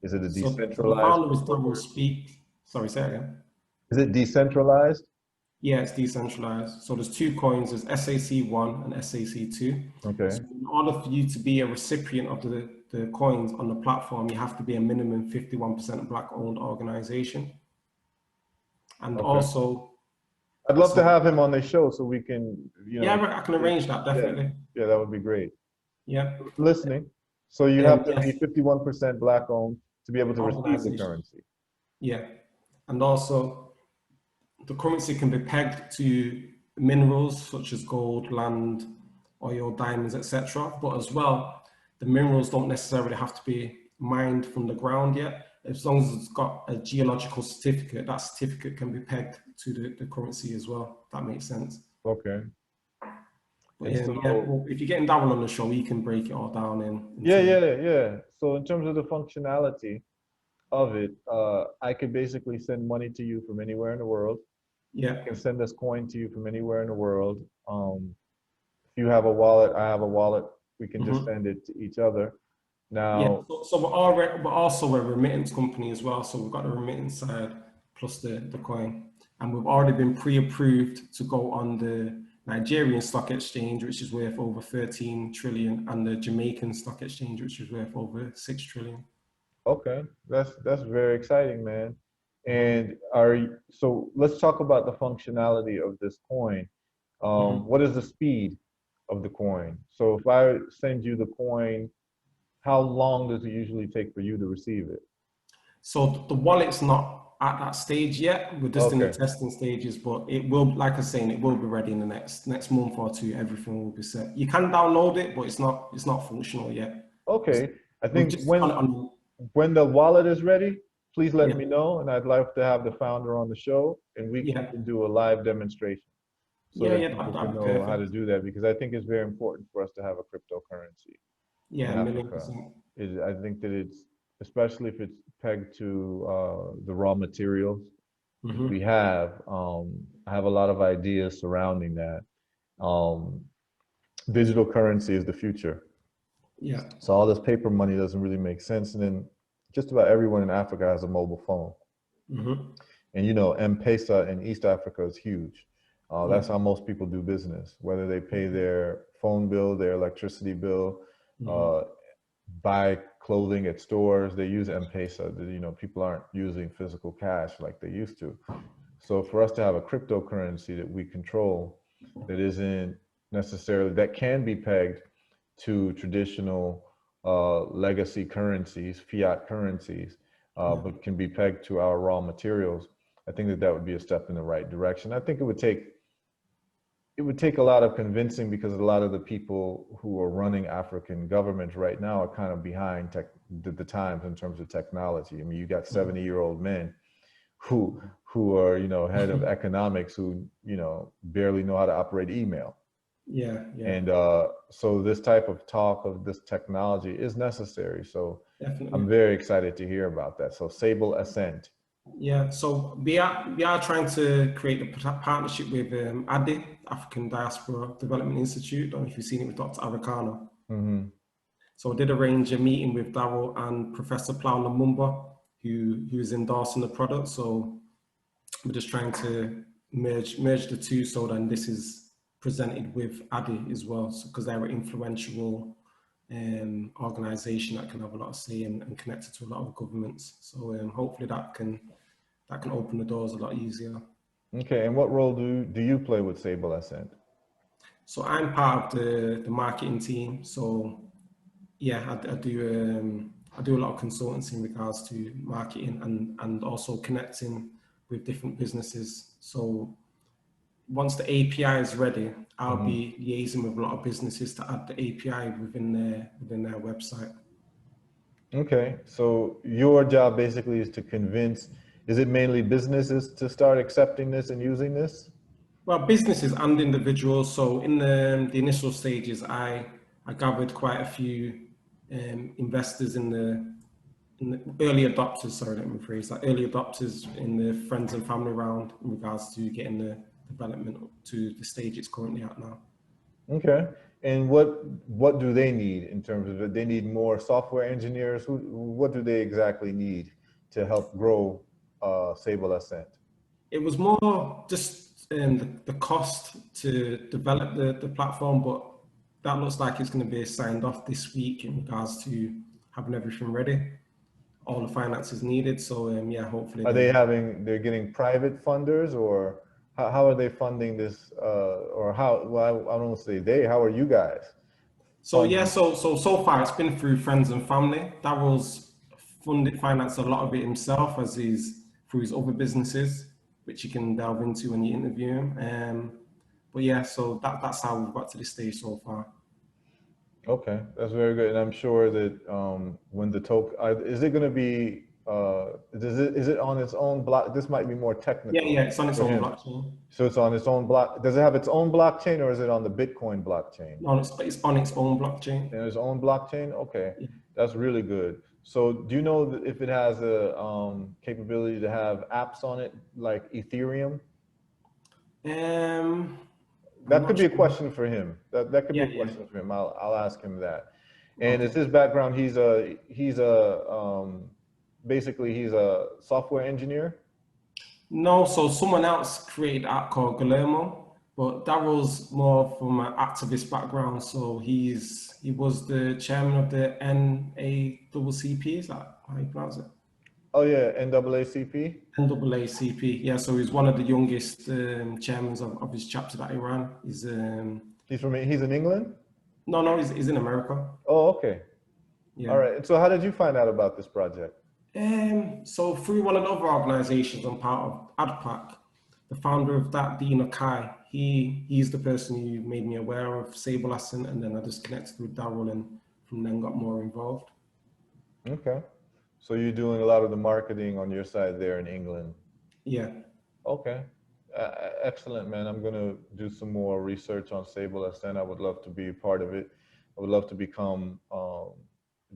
A: Is it a decentralized?
B: So the founder is Double Speak. Sorry, say that again.
A: Is it decentralized?
B: Yeah, it's decentralized. So there's 2 coins, there's SAC1 and SAC2.
A: Okay.
B: So in order for you to be a recipient of the coins on the platform, you have to be a minimum 51% Black-owned organization. And also,
A: I'd love to have him on the show so we can,
B: Yeah, I can arrange that, definitely.
A: Yeah, that would be great.
B: Yeah.
A: Listening. So you have to be 51% Black-owned to be able to receive the currency.
B: Yeah. And also, the currency can be pegged to minerals such as gold, land, oil, diamonds, etc. But as well, the minerals don't necessarily have to be mined from the ground yet. As long as it's got a geological certificate, that certificate can be pegged to the currency as well. If that makes sense.
A: Okay.
B: But well, if you're getting Darryl on the show, he can break it all down in.
A: Yeah. So in terms of the functionality of it, I could basically send money to you from anywhere in the world.
B: Yeah.
A: I can send this coin to you from anywhere in the world. If you have a wallet, I have a wallet. We can just send it to each other. Now,
B: so we're also a remittance company as well. So we've got the remittance side plus the coin, and we've already been pre-approved to go on the Nigerian stock exchange, which is worth over 13 trillion, and the Jamaican stock exchange, which is worth over 6 trillion.
A: Okay, that's very exciting, man. And so let's talk about the functionality of this coin. What is the speed of the coin? So if I send you the coin, how long does it usually take for you to receive it?
B: So the wallet's not at that stage yet. We're just in the testing stages, but it will, like I was saying, it will be ready in the next month or 2. Everything will be set. You can download it, but it's not functional yet.
A: Okay, I think when the wallet is ready, please let me know, and I'd like to have the founder on the show, and we can do a live demonstration. So that people can know how to do that, because I think it's very important for us to have a cryptocurrency.
B: Yeah,
A: in Africa. I think that it's, especially if it's pegged to the raw materials we have. I have a lot of ideas surrounding that. Digital currency is the future.
B: Yeah.
A: So all this paper money doesn't really make sense. And then just about everyone in Africa has a mobile phone. And M-Pesa in East Africa is huge. That's how most people do business, whether they pay their phone bill, their electricity bill, buy clothing at stores, they use M-Pesa. People aren't using physical cash like they used to. So for us to have a cryptocurrency that we control, that isn't necessarily, that can be pegged to traditional legacy currencies, fiat currencies, but can be pegged to our raw materials, I think that that would be a step in the right direction. I think it would take a lot of convincing, because a lot of the people who are running African governments right now are kind of behind the times in terms of technology. I mean, you got 70-year-old men who are, you know, head of economics, who, you know, barely know how to operate email.
B: Yeah, yeah.
A: And so this type of talk of this technology is necessary. So
B: Definitely.
A: I'm very excited to hear about that. So Sable Ascent.
B: Yeah, so we are trying to create a partnership with ADI, African Diaspora Development Institute. I don't know if you've seen it with Dr. Arikano.
A: Mm-hmm.
B: So I did arrange a meeting with Darryl and Professor Plow Lumumba, who's endorsing the product. So we're just trying to merge the two, so then this is presented with ADI as well, because they're an influential organization that can have a lot of say and connected to a lot of governments. So hopefully that can open the doors a lot easier.
A: Okay, and what role do you play with Sable Ascent?
B: So I'm part of the marketing team. So yeah, I do a lot of consultancy in regards to marketing and also connecting with different businesses. So once the API is ready, I'll be liaising with a lot of businesses to add the API within their website.
A: Okay, so your job basically is to convince, is it mainly businesses to start accepting this and using this?
B: Well, businesses and individuals. So in the initial stages, I gathered quite a few investors in the early adopters. Sorry, let me rephrase that. Early adopters in the friends and family round in regards to getting the development up to the stage it's currently at now.
A: Okay, and what do they need in terms of it? They need more software engineers. What do they exactly need to help grow Sable Ascent?
B: It was more just the cost to develop the platform, but that looks like it's going to be signed off this week in regards to having everything ready, all the finances needed. So yeah, hopefully.
A: Are they're getting private funders, or how are they funding this? Or how, well, I don't want to say they, how are you guys?
B: So yeah, so far it's been through friends and family. Darryl's financed a lot of it himself, as he's through his other businesses, which you can delve into when you interview him. But yeah, so that's how we've got to this stage so far.
A: Okay, that's very good. And I'm sure that when the token, is it going to be, is it on its own block? This might be more technical.
B: Yeah, it's on its own blockchain.
A: So it's on its own block. Does it have its own blockchain, or is it on the Bitcoin blockchain?
B: No, it's on its own blockchain.
A: And its own blockchain? Okay,
B: Yeah.
A: that's really good. So do you know if it has a capability to have apps on it like Ethereum? That could be a question for him. That could be a question for him. I'll ask him that. And is his background, basically he's a software engineer?
B: No, so someone else created an app called Guillermo, but Darryl's more from an activist background. So he was the chairman of the NAACP, is that how you pronounce it?
A: Oh yeah, NAACP?
B: NAACP, yeah. So he's one of the youngest chairmen of his chapter that he ran. He's
A: in England?
B: No, he's in America.
A: Oh, okay. Yeah. All right. And so how did you find out about this project?
B: So through one of the other organizations I'm part of, ADPAC, the founder of that, Dean Okai, he's the person who made me aware of Sable Ascent, and then I just connected with Darryl and from then got more involved.
A: Okay. So you're doing a lot of the marketing on your side there in England?
B: Yeah.
A: Okay. Excellent, man. I'm going to do some more research on Sable Ascent. I would love to be a part of it. I would love to become at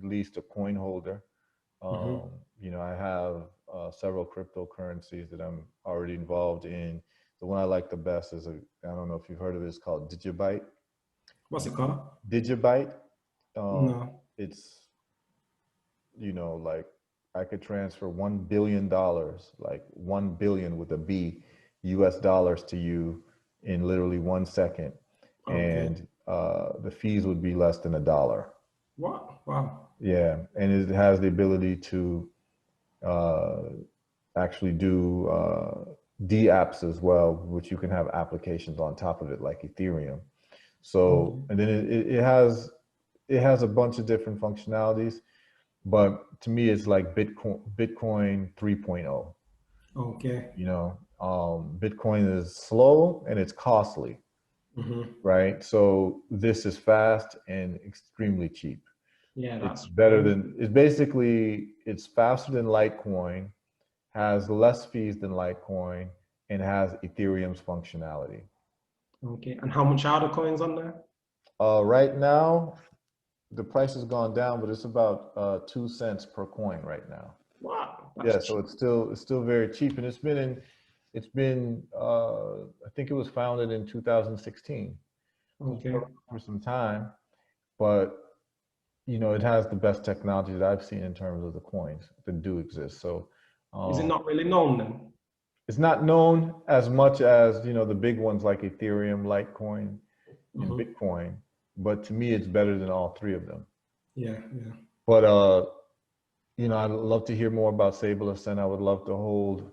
A: least a coin holder. You know, I have several cryptocurrencies that I'm already involved in. The one I like the best is I don't know if you've heard of it, it's called Digibyte.
B: What's it called?
A: Digibyte.
B: No.
A: It's, you know, like I could transfer $1 billion, like 1 billion with a B, US dollars to you in literally 1 second. Okay. And the fees would be less than $1.
B: Wow.
A: Yeah, and it has the ability to actually do dApps as well, which you can have applications on top of it, like Ethereum. So,
B: Okay.
A: and then it has a bunch of different functionalities, but to me, it's like Bitcoin 3.0.
B: Okay.
A: Bitcoin is slow and it's costly,
B: Hmm.
A: right? So this is fast and extremely cheap.
B: Yeah,
A: It's
B: that's
A: better
B: very
A: than, it's faster than Litecoin, has less fees than Litecoin, and has Ethereum's functionality.
B: okay. And how much are the coins on there?
A: Right now, the price has gone down, but it's about 2 cents per coin right now.
B: Wow, that's
A: Yeah, so
B: cheap.
A: it's still very cheap, and I think it was founded in 2016. So it's been
B: Okay.
A: around for some time, but it has the best technology that I've seen in terms of the coins that do exist. So
B: Is it
A: um,
B: not really known then?
A: it's not known as much as the big ones like Ethereum, Litecoin, and
B: Hmm.
A: Bitcoin, but to me, it's better than all three of them.
B: Yeah, yeah.
A: But I'd love to hear more about Sable Ascent. I would love to hold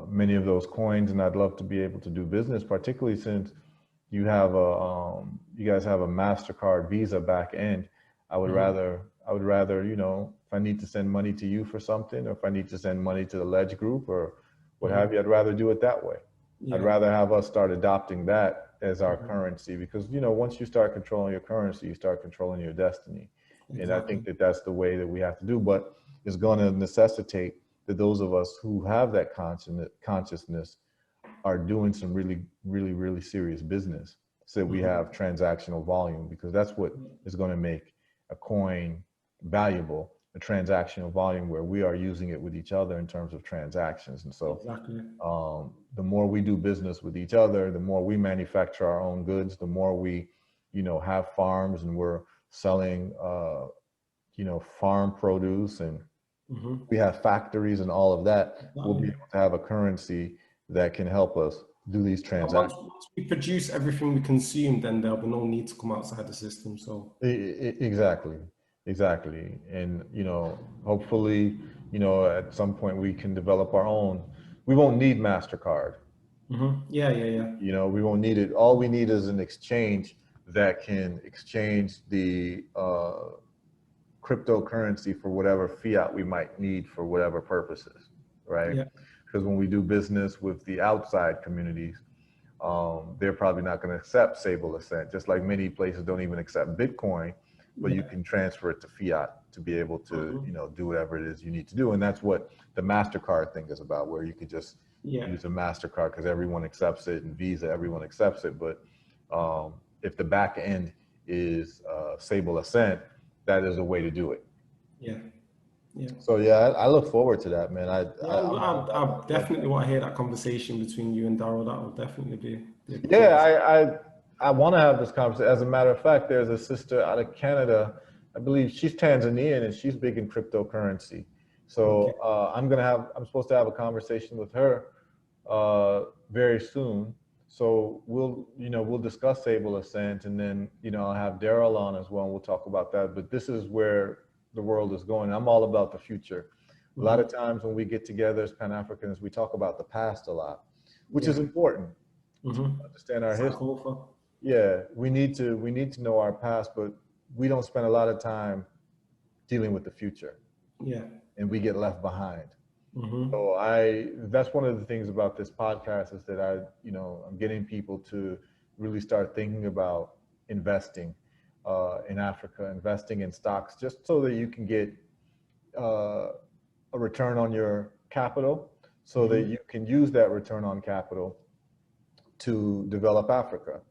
A: many of those coins, and I'd love to be able to do business, particularly since you guys have a MasterCard Visa back end.
B: Hmm.
A: I would rather, if I need to send money to you for something, or if I need to send money to the Ledge Group or what have
B: Hmm.
A: you, I'd rather do it that way. I'd
B: Yeah.
A: rather have us start adopting that as our
B: Hmm.
A: currency because, once you start controlling your currency, you start controlling your destiny. And I think
B: Exactly.
A: that that's the way that we have to do, but it's going to necessitate that those of us who have that consciousness are doing some really, really, really serious business so that we
B: Hmm.
A: have transactional volume, because that's what is going to make a coin valuable, a transactional volume where we are using it with each other in terms of transactions. And so
B: Exactly.
A: the more we do business with each other, the more we manufacture our own goods, the more we, have farms and we're selling, farm produce, and
B: Hmm.
A: we have factories and all of that, we'll be
B: Exactly.
A: able to have a currency that can help us do these
B: And
A: transactions.
B: once we produce everything we consume, then there'll be no need to come outside the system. So
A: Exactly, exactly. And, hopefully, at some point we can develop our own. We won't need MasterCard.
B: yeah, yeah, yeah,
A: We won't need it. All we need is an exchange that can exchange the cryptocurrency for whatever fiat we might need for whatever purposes, right?
B: yeah,
A: Because when we do business with the outside communities, they're probably not going to accept Sable Ascent, just like many places don't even accept Bitcoin, but you
B: yeah.
A: can transfer it to fiat to be able to,
B: Hmm.
A: do whatever it is you need to do. And that's what the MasterCard thing is about, where you could just
B: Yeah,
A: use a MasterCard because everyone accepts it, and Visa, everyone accepts it. But if the back end is Sable Ascent, that is a way to do it.
B: yeah, yeah.
A: So yeah, I look forward to that, man.
B: Yeah, I
A: Like
B: definitely want to hear that conversation between you and Daryl. That will definitely be a good
A: Yeah,
B: conversation.
A: I want to have this conversation. As a matter of fact, there's a sister out of Canada. I believe she's Tanzanian and she's big in cryptocurrency.
B: Okay.
A: So I'm supposed to have a conversation with her very soon. So we'll discuss Sable Ascent, and then I'll have Daryl on as well, and we'll talk about that. But this is where the world is going. I'm all about the future. A lot of
B: Hmm.
A: times when we get together as Pan Africans, we talk about the past a lot, which is
B: Yeah.
A: important to
B: Hmm.
A: understand our history.
B: Sankofa.
A: Yeah, we need to know our past, but we don't spend a lot of time dealing with the future,
B: Yeah.
A: and we get left behind.
B: Hmm.
A: So that's one of the things about this podcast is that I'm getting people to really start thinking about investing in Africa, investing in stocks, just so that you can get uh, a return on your capital, so that
B: Hmm.
A: you can use that return on capital to develop Africa.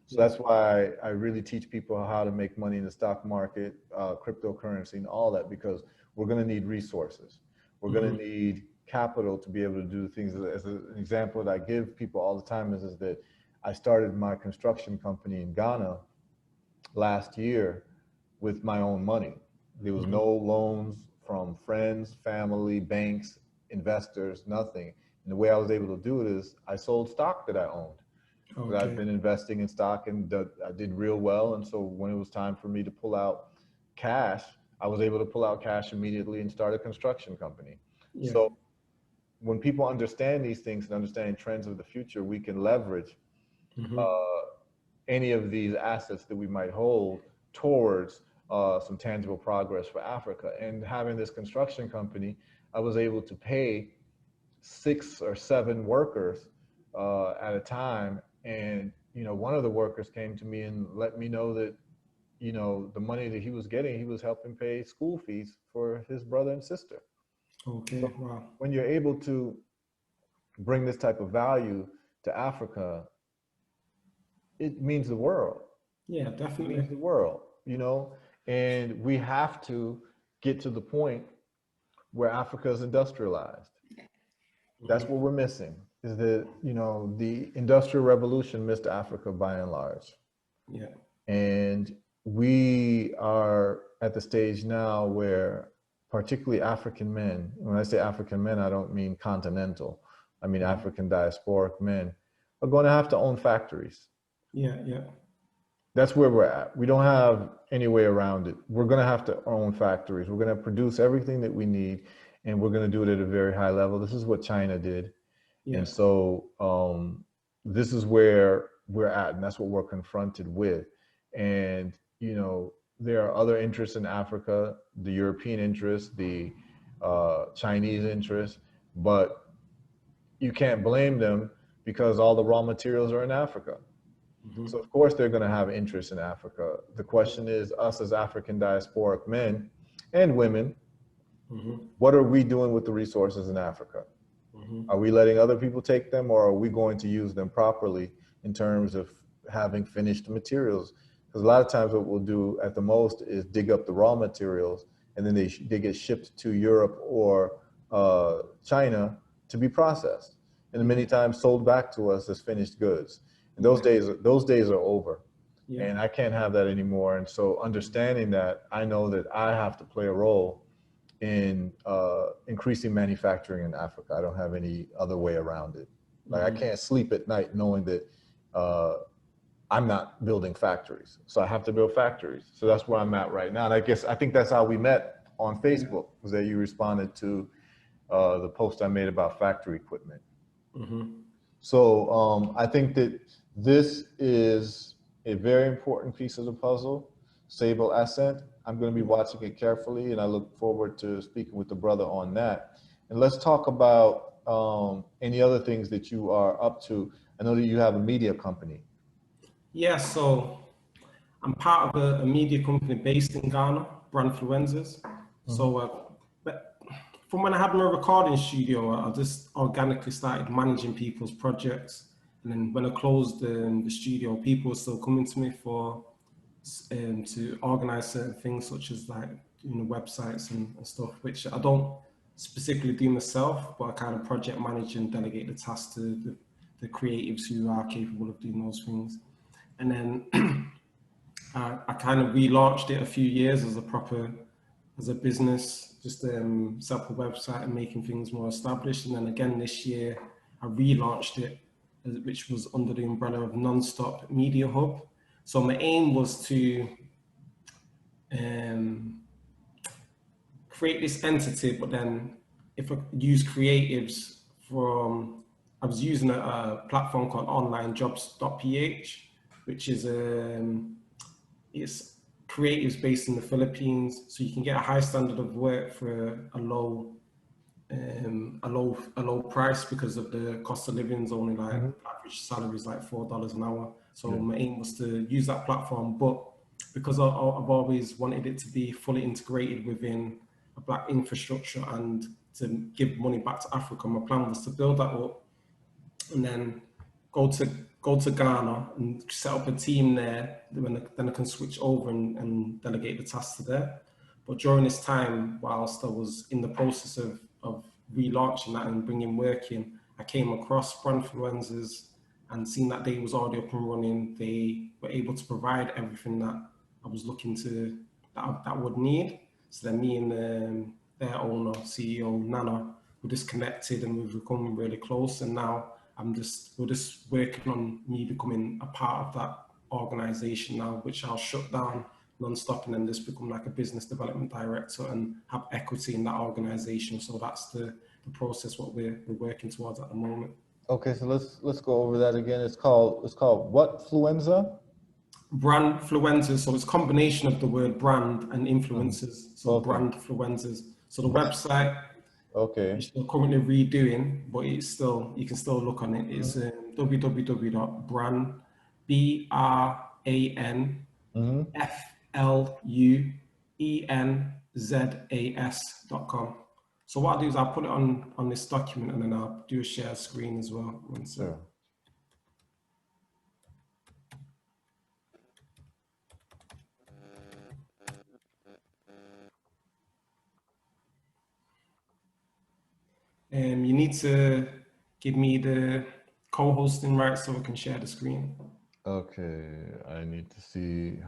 A: So
B: Yeah.
A: that's why I really teach people how to make money in the stock market, cryptocurrency, and all that, because we're going to need resources. We're going to
B: Hmm.
A: need capital to be able to do things. As an example that I give people all the time is that I started my construction company in Ghana last year with my own money. There was no
B: Hmm.
A: loans from friends, family, banks, investors, nothing. And the way I was able to do it is I sold stock that I owned. Because I've
B: Okay.
A: been investing in stock, and I did real well. And so when it was time for me to pull out cash, I was able to pull out cash immediately and start a construction company.
B: Yeah.
A: So when people understand these things and understand trends of the future, we can leverage any of these assets that we might hold towards some tangible progress for Africa. And having this construction company, I was able to pay 6 or 7 workers at a time. And, you know, one of the workers came to me and let me know that, you know, the money that he was getting, he was helping pay school fees for his brother and sister.
B: Okay,
A: So
B: wow.
A: when you're able to bring this type of value to Africa, it means the world.
B: Yeah,
A: It
B: definitely.
A: means the world, you know, and we have to get to the point where Africa is industrialized. That's what we're missing, is that, you know, the Industrial Revolution missed Africa by and large.
B: Yeah.
A: And we are at the stage now where particularly African men, when I say African men, I don't mean continental, I mean African diasporic men, are going to have to own factories.
B: Yeah, yeah.
A: That's where we're at. We don't have any way around it. We're going to have to own factories. We're going to produce everything that we need, and we're going to do it at a very high level. This is what China did.
B: Yeah.
A: And so this is where we're at, and that's what we're confronted with. And, you know, there are other interests in Africa, the European interests, the Chinese interests, but you can't blame them because all the raw materials are in Africa. So of course they're going to have interest in Africa. The question is, us as African diasporic men and women, what are we doing with the resources in Africa? Are we letting other people take them, or are we going to use them properly in terms of having finished materials? Because a lot of times what we'll do at the most is dig up the raw materials, and then they get shipped to Europe or China to be processed, and many times sold back to us as finished goods. And those days are over. Yeah. And I can't have that anymore. And so understanding that, I know that I have to play a role in increasing manufacturing in Africa. I don't have any other way around it. Like I can't sleep at night knowing that I'm not building factories. So I have to build factories. So that's where I'm at right now. And I think that's how we met on Facebook, was that you responded to the post I made about factory equipment. So I think that this is a very important piece of the puzzle, Sable Ascent. I'm going to be watching it carefully, and I look forward to speaking with the brother on that. And let's talk about any other things that you are up to. I know that you have a media company.
B: Yeah, so I'm part of a media company based in Ghana, Brandfluencers. So but from when I had my recording studio, I just organically started managing people's projects. And then when I closed the studio, people were still coming to me for to organize certain things, such as like, you know, websites and stuff, which I don't specifically do myself, but I kind of project manage and delegate the tasks to the creatives who are capable of doing those things. And then I kind of relaunched it a few years as a business, just set up a website and making things more established. And then again this year, I relaunched it, which was under the umbrella of Nonstop Media Hub. So my aim was to create this entity, but then if I use creatives from, I was using a platform called onlinejobs.ph, which is it's creatives based in the Philippines, so you can get a high standard of work for a low price, because of the cost of living is only like average salary is like $4 an hour. So my aim was to use that platform, but because I've always wanted it to be fully integrated within a Black infrastructure and to give money back to Africa, my plan was to build that up and then go to Ghana and set up a team there. Then I can switch over and delegate the tasks to there. But during this time, whilst I was in the process of relaunching that and bringing work in, I came across Brandfluencers and seeing that they was already up and running. They were able to provide everything that I was looking to, that I would need. So then me and their owner, CEO, Nana, we just connected and we've become really close. And now we're just working on me becoming a part of that organization now, which I'll shut down Nonstop and then just become like a business development director and have equity in that organization. So that's the the process what we're working towards at the moment.
A: Okay, so let's go over that again. It's called what fluenza?
B: Brand fluencers, so it's a combination of the word brand and influencers. So
A: Okay.
B: brand fluencers. So the website,
A: Okay.
B: which they're currently redoing, but it's still, you can still look on it. It's www.brand, BRANFLUENZAS.com. So what I'll do is I'll put it on this document, and then I'll do a share screen as well.
A: Sure.
B: You need to give me the co-hosting rights so I can share the screen.
A: Okay, I need to see,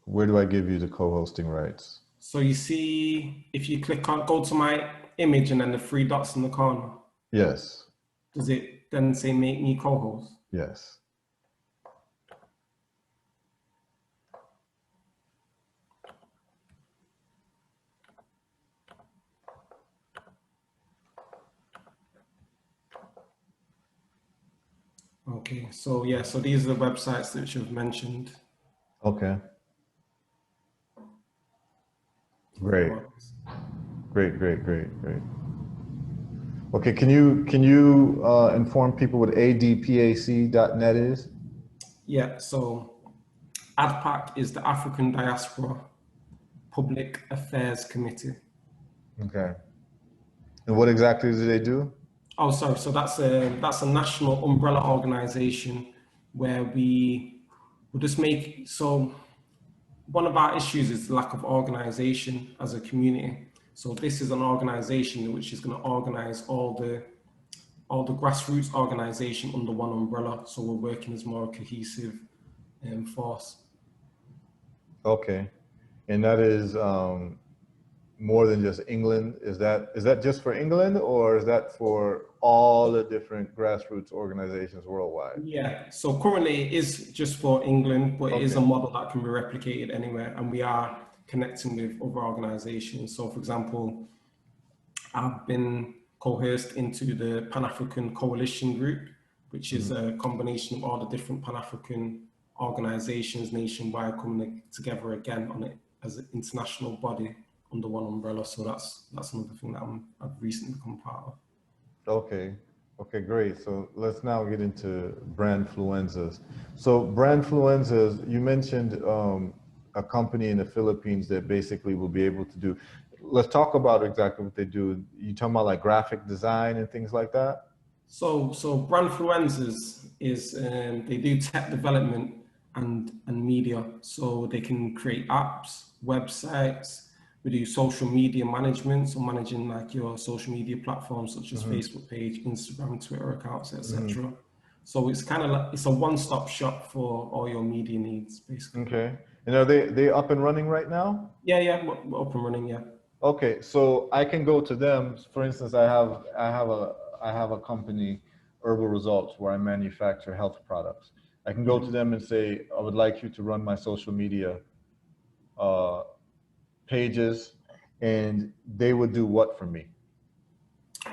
A: where do I give you the co-hosting rights?
B: So you see, if you go to my image and then the three dots in the corner.
A: Yes.
B: Does it then say make me co-host?
A: Yes.
B: Okay, so yeah, so these are the websites that you've mentioned.
A: Okay. Great. Great. Okay, can you inform people what adpac.net is?
B: Yeah, so ADPAC is the African Diaspora Public Affairs Committee.
A: Okay. And what exactly do they do?
B: Oh, sorry. So that's a national umbrella organization where we just make, so one of our issues is the lack of organization as a community. So this is an organization which is going to organize all the grassroots organization under one umbrella. So we're working as more cohesive force.
A: Okay. And that is more than just England. Is that just for England, or is that for all the different grassroots organizations worldwide?
B: Yeah, so currently it is just for England, but it is a model that can be replicated anywhere, and we are connecting with other organizations. So for example, I've been coerced into the Pan-African Coalition Group, which is a combination of all the different Pan-African organizations nationwide coming together again on it as an international body under one umbrella. So that's another thing that I've recently become part of.
A: Okay, great. So let's now get into brand fluenzas. So brand fluenzas, you mentioned a company in the Philippines that basically will be able to do. Let's talk about exactly what they do. You talking about like graphic design and things like that?
B: So brand fluencers is they do tech development and media. So they can create apps, websites. We do social media management, so managing like your social media platforms such as Facebook page, Instagram, Twitter accounts, etc. So it's kind of like it's a one-stop shop for all your media needs, basically.
A: Okay. And are they up and running right now?
B: Yeah, we're up and running. Yeah.
A: Okay, so I can go to them. For instance, I have a company, Herbal Results, where I manufacture health products. I can go to them and say, I would like you to run my social media pages, and they would do what for me?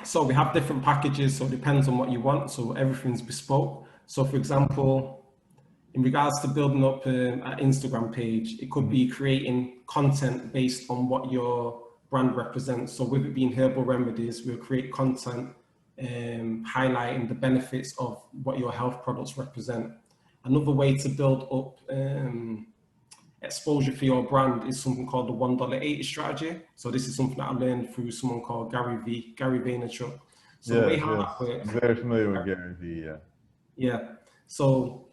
B: So we have different packages, so it depends on what you want. So everything's bespoke. So for example, in regards to building up an Instagram page, it could be creating content based on what your brand represents. So with it being herbal remedies, we'll create content highlighting the benefits of what your health products represent. Another way to build up exposure for your brand is something called the $1.80 strategy. So this is something that I learned through someone called Gary Vaynerchuk. So the way how that works,
A: I'm very familiar with Gary V.
B: Yeah. So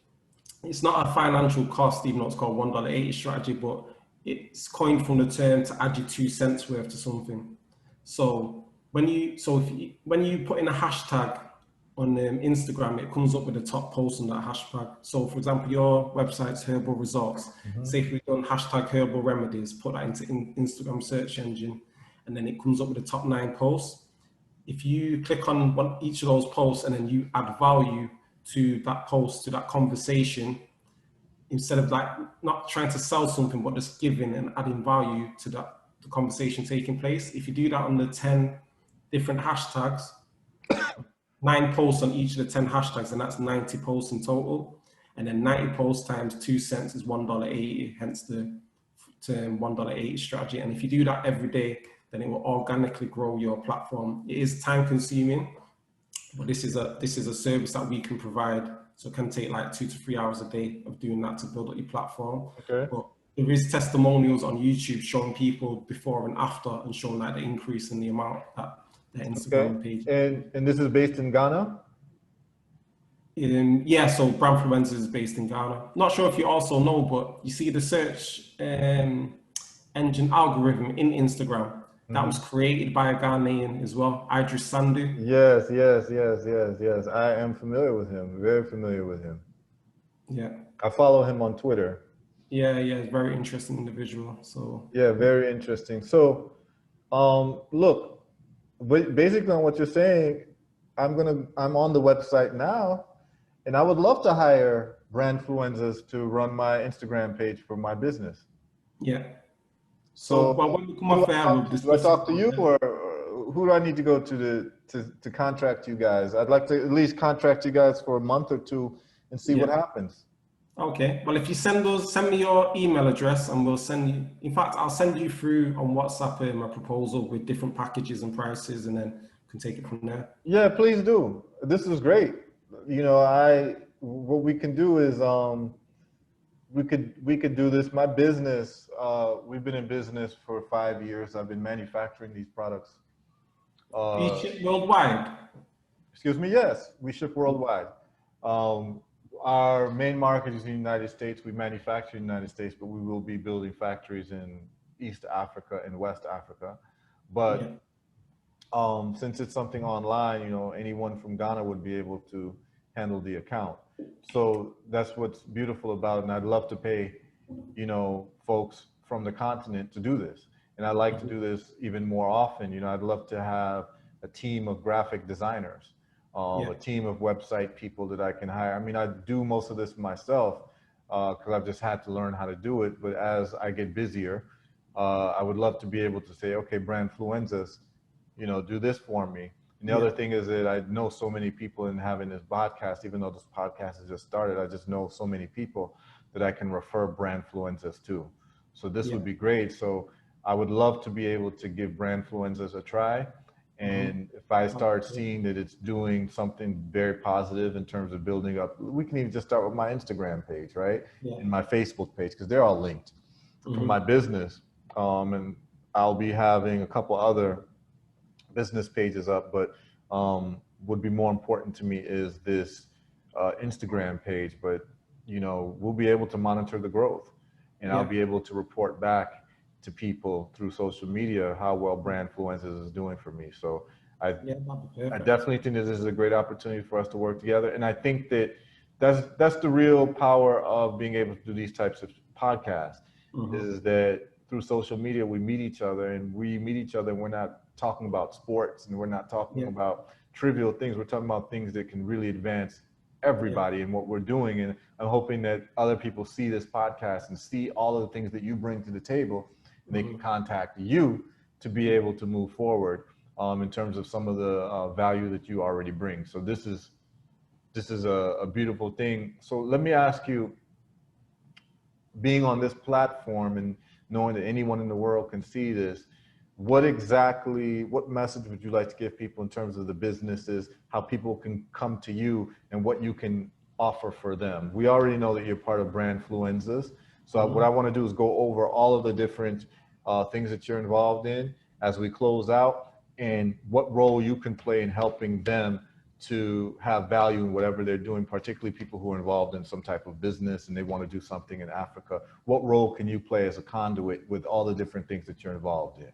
B: it's not a financial cost, even though it's called $1.80 strategy, but it's coined from the term to add you 2 cents worth to something. So when you put in a hashtag on Instagram, it comes up with the top post on that hashtag. So for example, your website's Herbal Results. Say if we've done hashtag Herbal Remedies, put that into Instagram search engine, and then it comes up with the top 9 posts. If you click on each of those posts and then you add value to that post, to that conversation, instead of like not trying to sell something, but just giving and adding value to the conversation taking place. If you do that on the 10 different hashtags, 9 posts on each of the 10 hashtags, and that's 90 posts in total. And then 90 posts times 2 cents is $1.80, hence the term $1.80 strategy. And if you do that every day, then it will organically grow your platform. It is time consuming, but this is a service that we can provide. So it can take like 2 to 3 hours a day of doing that to build up your platform.
A: Okay.
B: But there is testimonials on YouTube showing people before and after and showing like the increase in the amount that their Instagram page.
A: And this is based in Ghana?
B: Yeah, so Brandfluencer is based in Ghana. Not sure if you also know, but you see the search engine algorithm in Instagram that was created by a Ghanaian as well, Idris Sandu.
A: Yes. I am familiar with him, very familiar with him.
B: Yeah.
A: I follow him on Twitter.
B: Yeah, very interesting individual. So
A: yeah, very interesting. So, look, basically on what you're saying, I'm on the website now, and I would love to hire brandfluencers to run my Instagram page for my business.
B: Yeah. So well, when we come off air, we'll
A: do I talk to you, or who do I need to go to contract you guys? I'd like to at least contract you guys for a month or two and see what happens.
B: Okay. Well, if you send me your email address, and we'll send you. In fact, I'll send you through on WhatsApp my proposal with different packages and prices, and then you can take it from there.
A: Yeah, please do. This is great. You know, what we can do is we could do this. My business, we've been in business for 5 years. I've been manufacturing these products.
B: You ship worldwide?
A: Excuse me, yes, we ship worldwide. Our main market is the United States. We manufacture in the United States, but we will be building factories in East Africa and West Africa. But since it's something online, you know, anyone from Ghana would be able to handle the account. So that's what's beautiful about it. And I'd love to pay, you know, folks from the continent to do this. And I'd like to do this even more often. You know, I'd love to have a team of graphic designers, a team of website people that I can hire. I mean, I do most of this myself because I've just had to learn how to do it. But as I get busier, I would love to be able to say, okay, Brandfluencers, you know, do this for me. And the other thing is that I know so many people in having this podcast, even though this podcast has just started, I just know so many people that I can refer Brandfluencers to. So this would be great. So I would love to be able to give Brandfluencers a try. And if I start seeing that it's doing something very positive in terms of building up, we can even just start with my Instagram page, right? And my Facebook page, because they're all linked for my business. And I'll be having a couple other business pages up, but would be more important to me is this Instagram page. But you know, we'll be able to monitor the growth, and I'll be able to report back to people through social media how well Brandfluencers is doing for me. So I definitely think that this is a great opportunity for us to work together, and I think that that's the real power of being able to do these types of podcasts. Is that through social media we meet each other, and we're not talking about sports, and we're not talking about trivial things. We're talking about things that can really advance everybody in what we're doing. And I'm hoping that other people see this podcast and see all of the things that you bring to the table, and they can contact you to be able to move forward in terms of some of the value that you already bring. So this is a beautiful thing. So let me ask you, being on this platform and knowing that anyone in the world can see this, what message would you like to give people in terms of the businesses, how people can come to you, and what you can offer for them? We already know that you're part of Brandfluencers. So what I want to do is go over all of the different things that you're involved in as we close out, and what role you can play in helping them to have value in whatever they're doing, particularly people who are involved in some type of business and they want to do something in Africa. What role can you play as a conduit with all the different things that you're involved in?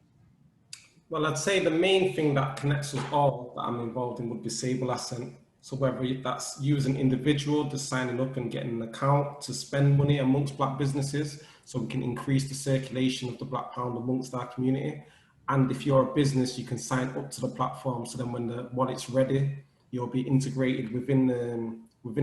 B: Well, I'd say the main thing that connects us all that I'm involved in would be Sable Ascent. So whether that's you as an individual just signing up and getting an account to spend money amongst Black businesses, so we can increase the circulation of the Black pound amongst our community. And if you're a business, you can sign up to the platform. So then when the wallet's ready, you'll be integrated within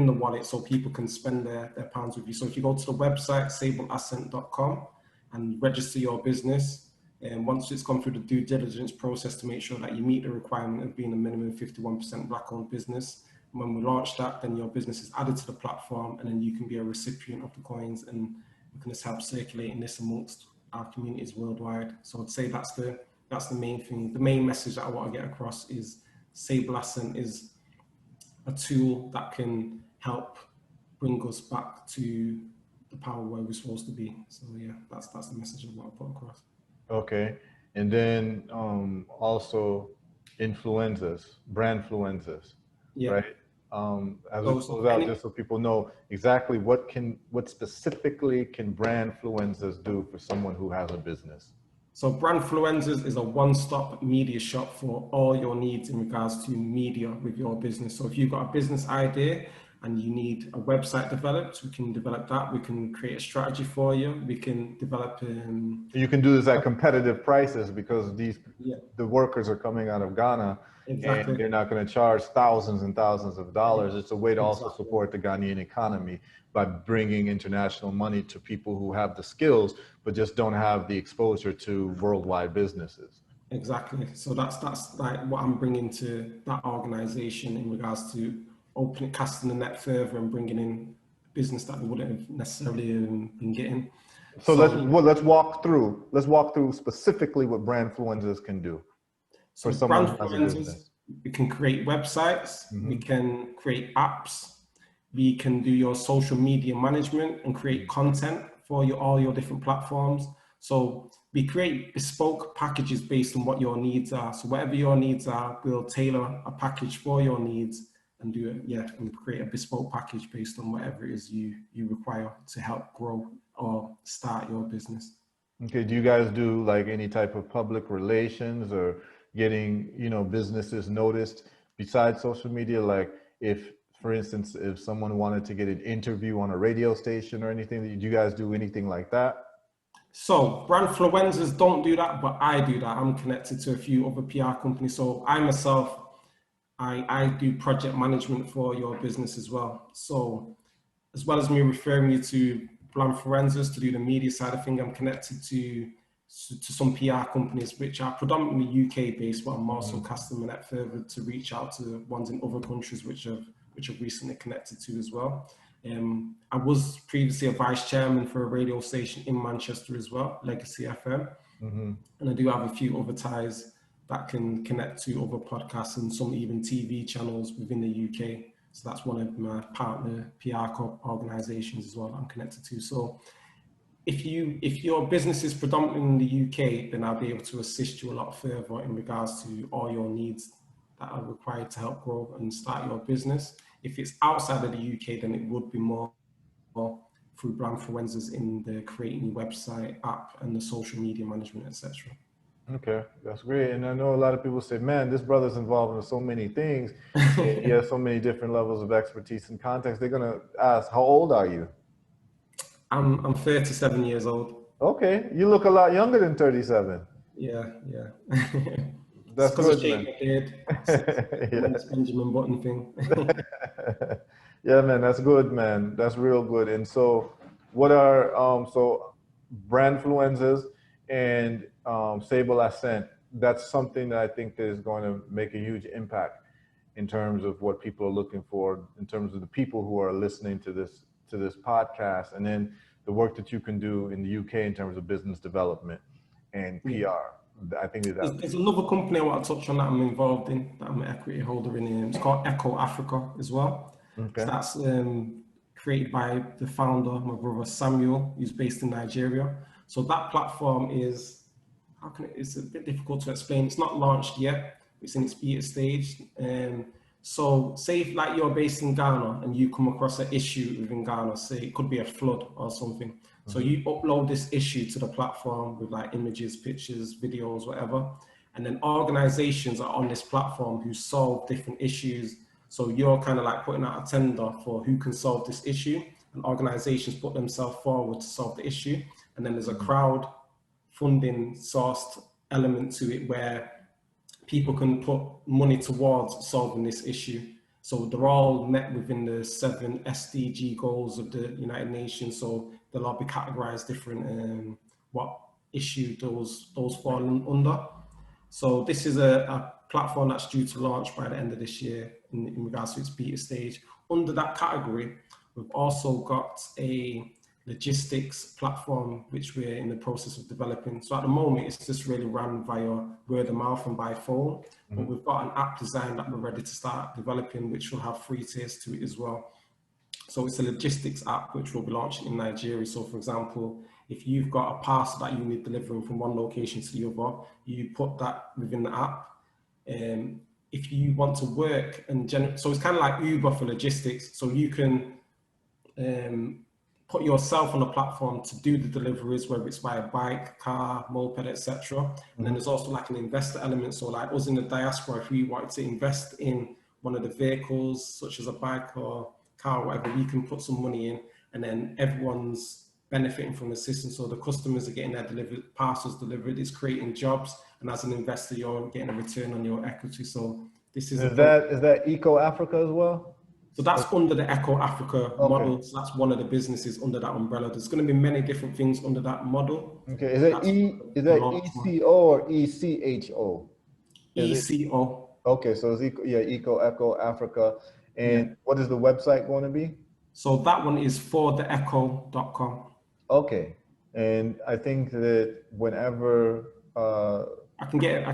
B: the wallet, so people can spend their pounds with you. So if you go to the website, sableascent.com, and register your business, And once it's gone through the due diligence process to make sure that you meet the requirement of being a minimum 51% Black-owned business, and when we launch that, then your business is added to the platform, and then you can be a recipient of the coins, and we can just help circulating this amongst our communities worldwide. So I'd say that's the main thing. The main message that I want to get across is Sable Ascent is a tool that can help bring us back to the power where we're supposed to be. So yeah, that's the message I want to put across.
A: Okay. And then also influencers, brand influencers,
B: Yeah.
A: right? As we close out, just so people know exactly what specifically can brand influencers do for someone who has a business.
B: So Brand Influencers is a one-stop media shop for all your needs in regards to media with your business. So if you've got a business idea and you need a website developed, we can develop that. We can create a strategy for you. We can develop.
A: You can do this at competitive prices because the workers are coming out of Ghana. Exactly. And they're not going to charge thousands and thousands of dollars. It's a way to also support the Ghanaian economy by bringing international money to people who have the skills, but just don't have the exposure to worldwide businesses.
B: Exactly. So that's like what I'm bringing to that organization in regards to casting the net further and bringing in business that they wouldn't have necessarily been getting.
A: So let's walk through specifically what brand influencers can do.
B: So brand influencers, we can create websites, we can create apps, we can do your social media management and create content for all your different platforms. So we create bespoke packages based on what your needs are. So whatever your needs are, we'll tailor a package for your needs and and create a bespoke package based on whatever it is you require to help grow or start your business.
A: Okay, do you guys do like any type of public relations or getting, businesses noticed besides social media? Like for instance, if someone wanted to get an interview on a radio station or anything, do you guys do anything like that?
B: So brand influencers don't do that, but I do that. I'm connected to a few other PR companies. So I myself, I do project management for your business as well. So as well as me referring you to brand influencers to do the media side of things, I'm connected to some PR companies which are predominantly UK based, but I'm also casting my net further to reach out to ones in other countries which I've recently connected to as well. I was previously a vice chairman for a radio station in Manchester as well, Legacy FM. And I do have a few other ties that can connect to other podcasts and some even TV channels within the UK. So that's one of my partner PR organizations as well that I'm connected to. So if your business is predominantly in the UK, then I'll be able to assist you a lot further in regards to all your needs that are required to help grow and start your business. If it's outside of the UK, then it would be more through brand influencers in the creating website, app, and the social media management, etc.
A: Okay, that's great. And I know a lot of people say, man, this brother's involved in so many things. He has so many different levels of expertise and context. They're going to ask, how old are you?
B: I'm 37 years old.
A: Okay, you look a lot younger than 37.
B: Yeah.
A: That's good, man.
B: It's Benjamin Button thing.
A: Yeah, man, that's good, man. That's real good. And so what are so brand influencers and Sable Ascent? That's something that I think that is going to make a huge impact in terms of what people are looking for, in terms of the people who are listening to this podcast, and then the work that you can do in the UK in terms of business development and PR. I think there's
B: another company I want to touch on that I'm involved in, that I'm an equity holder in. It's called Echo Africa as well. Okay. So that's created by the founder, my brother Samuel, who's based in Nigeria. So that platform is, it's a bit difficult to explain. It's not launched yet. It's in its beta stage. So say if like you're based in Ghana and you come across an issue within Ghana, say it could be a flood or something. So you upload this issue to the platform with like images, pictures, videos, whatever. And then organizations are on this platform who solve different issues. So you're kind of like putting out a tender for who can solve this issue, and organizations put themselves forward to solve the issue. And then there's a crowd funding sourced element to it where people can put money towards solving this issue. So they're all met within the 7 SDG goals of the United Nations. So they'll all be categorized different, what issue those fall under. So this is a platform that's due to launch by the end of this year in regards to its beta stage. Under that category, we've also got a logistics platform which we're in the process of developing. So at the moment, it's just really run via word of mouth and by phone. But we've got an app design that we're ready to start developing, which will have free tiers to it as well. So it's a logistics app which will be launching in Nigeria. So for example, if you've got a parcel that you need delivering from one location to the other, you put that within the app. If you want to work and so it's kind of like Uber for logistics. So you can put yourself on a platform to do the deliveries, whether it's by a bike, car, moped, etc. And then there's also like an investor element. So like us in the diaspora, if we wanted to invest in one of the vehicles, such as a bike or car or whatever, we can put some money in, and then everyone's benefiting from the system. So the customers are getting their parcels delivered, it's creating jobs, and as an investor, you're getting a return on your equity. So this is
A: that Eco Africa as well?
B: So that's under the Eco Africa model. So that's one of the businesses under that umbrella. There's going to be many different things under that model.
A: Okay, is that ECO or ECHO?
B: ECO.
A: Okay, so it's Eco Africa. And what is the website going to be?
B: So that one is fortheecho.com.
A: Okay, and I think that whenever
B: I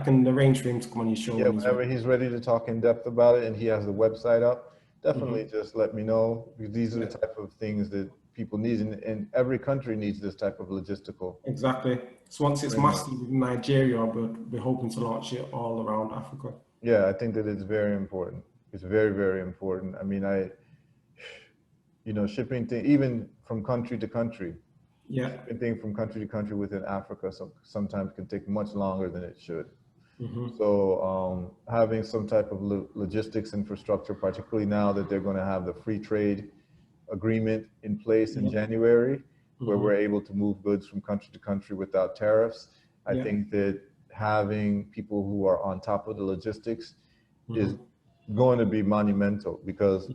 B: can arrange for him to come on your show.
A: Yeah, whenever he's ready to talk in depth about it and he has the website up, definitely just let me know, because these are the type of things that people need, and every country needs this type of logistical.
B: Exactly. So once it's mastered in Nigeria, we're hoping to launch it all around Africa.
A: Yeah, I think that it's very important. It's very, very important. I mean, shipping things, even from country to country.
B: Yeah.
A: Shipping things from country to country within Africa sometimes can take much longer than it should. So having some type of logistics infrastructure, particularly now that they're going to have the free trade agreement in place in January, where we're able to move goods from country to country without tariffs. I think that having people who are on top of the logistics is going to be monumental, because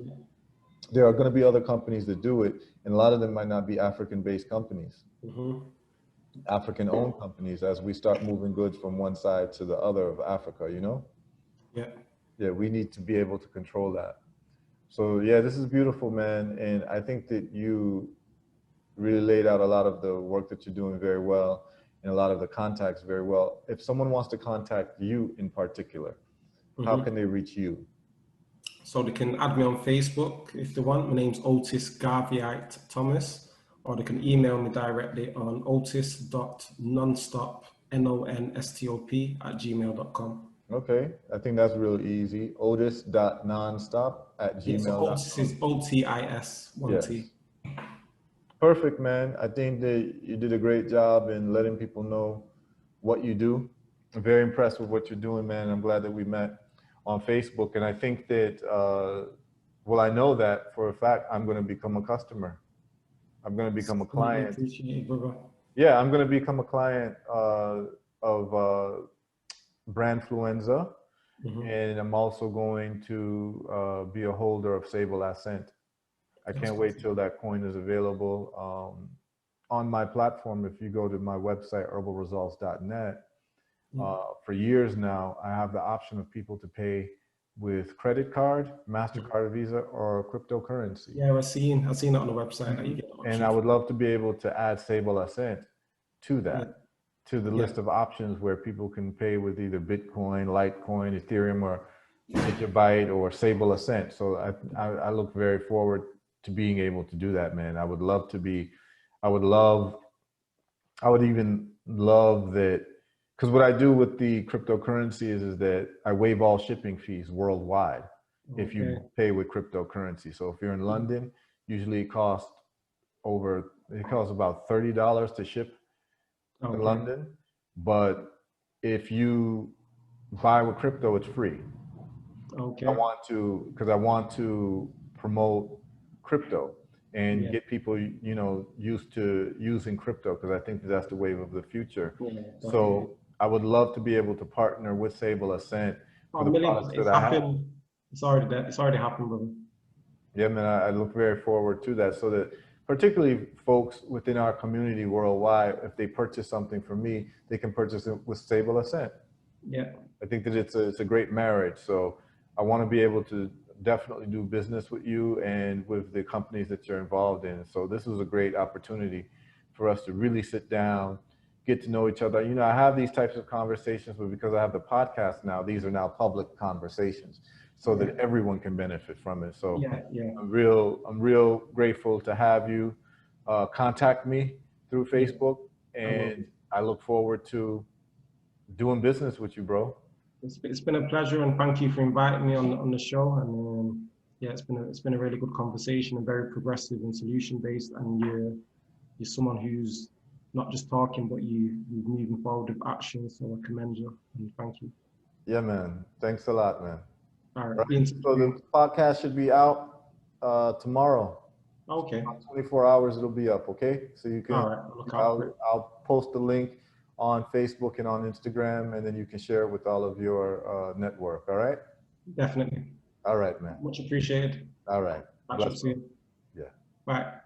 A: there are going to be other companies that do it, and a lot of them might not be African-based companies. African-owned companies, as we start moving goods from one side to the other of Africa, Yeah, we need to be able to control that. So yeah, this is beautiful, man. And I think that you really laid out a lot of the work that you're doing very well, and a lot of the contacts very well. If someone wants to contact you in particular, how can they reach you?
B: So they can add me on Facebook if they want. My name's Otis Garveyite Thomas. Or they can email me directly on otis.nonstop, nonstop,
A: Okay, I think that's really easy. Otis.nonstop@gmail.com.
B: Otis is OTIS, one T.
A: Perfect, man. I think that you did a great job in letting people know what you do. I'm very impressed with what you're doing, man. I'm glad that we met on Facebook. And I think that, I know that for a fact, I'm going to become a customer. I'm going to become a client. Yeah, I'm going to become a client of Brandfluenza, and I'm also going to be a holder of Sable Ascent. I can't wait till that coin is available on my platform. If you go to my website, herbalresults.net, for years now, I have the option of people to pay with credit card, MasterCard, Visa, or cryptocurrency.
B: Yeah, I've seen it on the website. That you get
A: and I would love to be able to add Sable Ascent to that, to the list of options where people can pay with either Bitcoin, Litecoin, Ethereum, or Gigabyte, or Sable Ascent. So I look very forward to being able to do that, man. I would even love that. Because what I do with the cryptocurrency is that I waive all shipping fees worldwide if you pay with cryptocurrency. So if you're in London, usually it costs about $30 to ship in London. But if you buy with crypto, it's free. I want to promote crypto and get people, used to using crypto, because I think that's the wave of the future. So I would love to be able to partner with Sable Ascent for the products that I have.
B: It's already happened, brother.
A: Yeah, man, I look very forward to that, so that particularly folks within our community worldwide, if they purchase something from me, they can purchase it with stable ascent.
B: Yeah.
A: I think that it's a great marriage. So I want to be able to definitely do business with you and with the companies that you're involved in. So this was a great opportunity for us to really sit down, get to know each other. You know, I have these types of conversations, but because I have the podcast now, these are now public conversations so that everyone can benefit from it. So I'm real grateful to have you. Contact me through Facebook, and I look forward to doing business with you, bro.
B: It's been a pleasure, and thank you for inviting me on the show. And yeah, it's been a really good conversation and very progressive and solution based. And you're someone who's not just talking, but you're moving forward with action. So I commend you and thank you.
A: Yeah, man. Thanks a lot, man.
B: All right.
A: So the podcast should be out tomorrow.
B: Okay.
A: About 24 hours it'll be up. Okay, so you can.
B: All right.
A: I'll post the link on Facebook and on Instagram, and then you can share it with all of your network. All right.
B: Definitely.
A: All right, man.
B: Much appreciated.
A: All right.
B: Catch up soon.
A: Yeah.
B: Bye.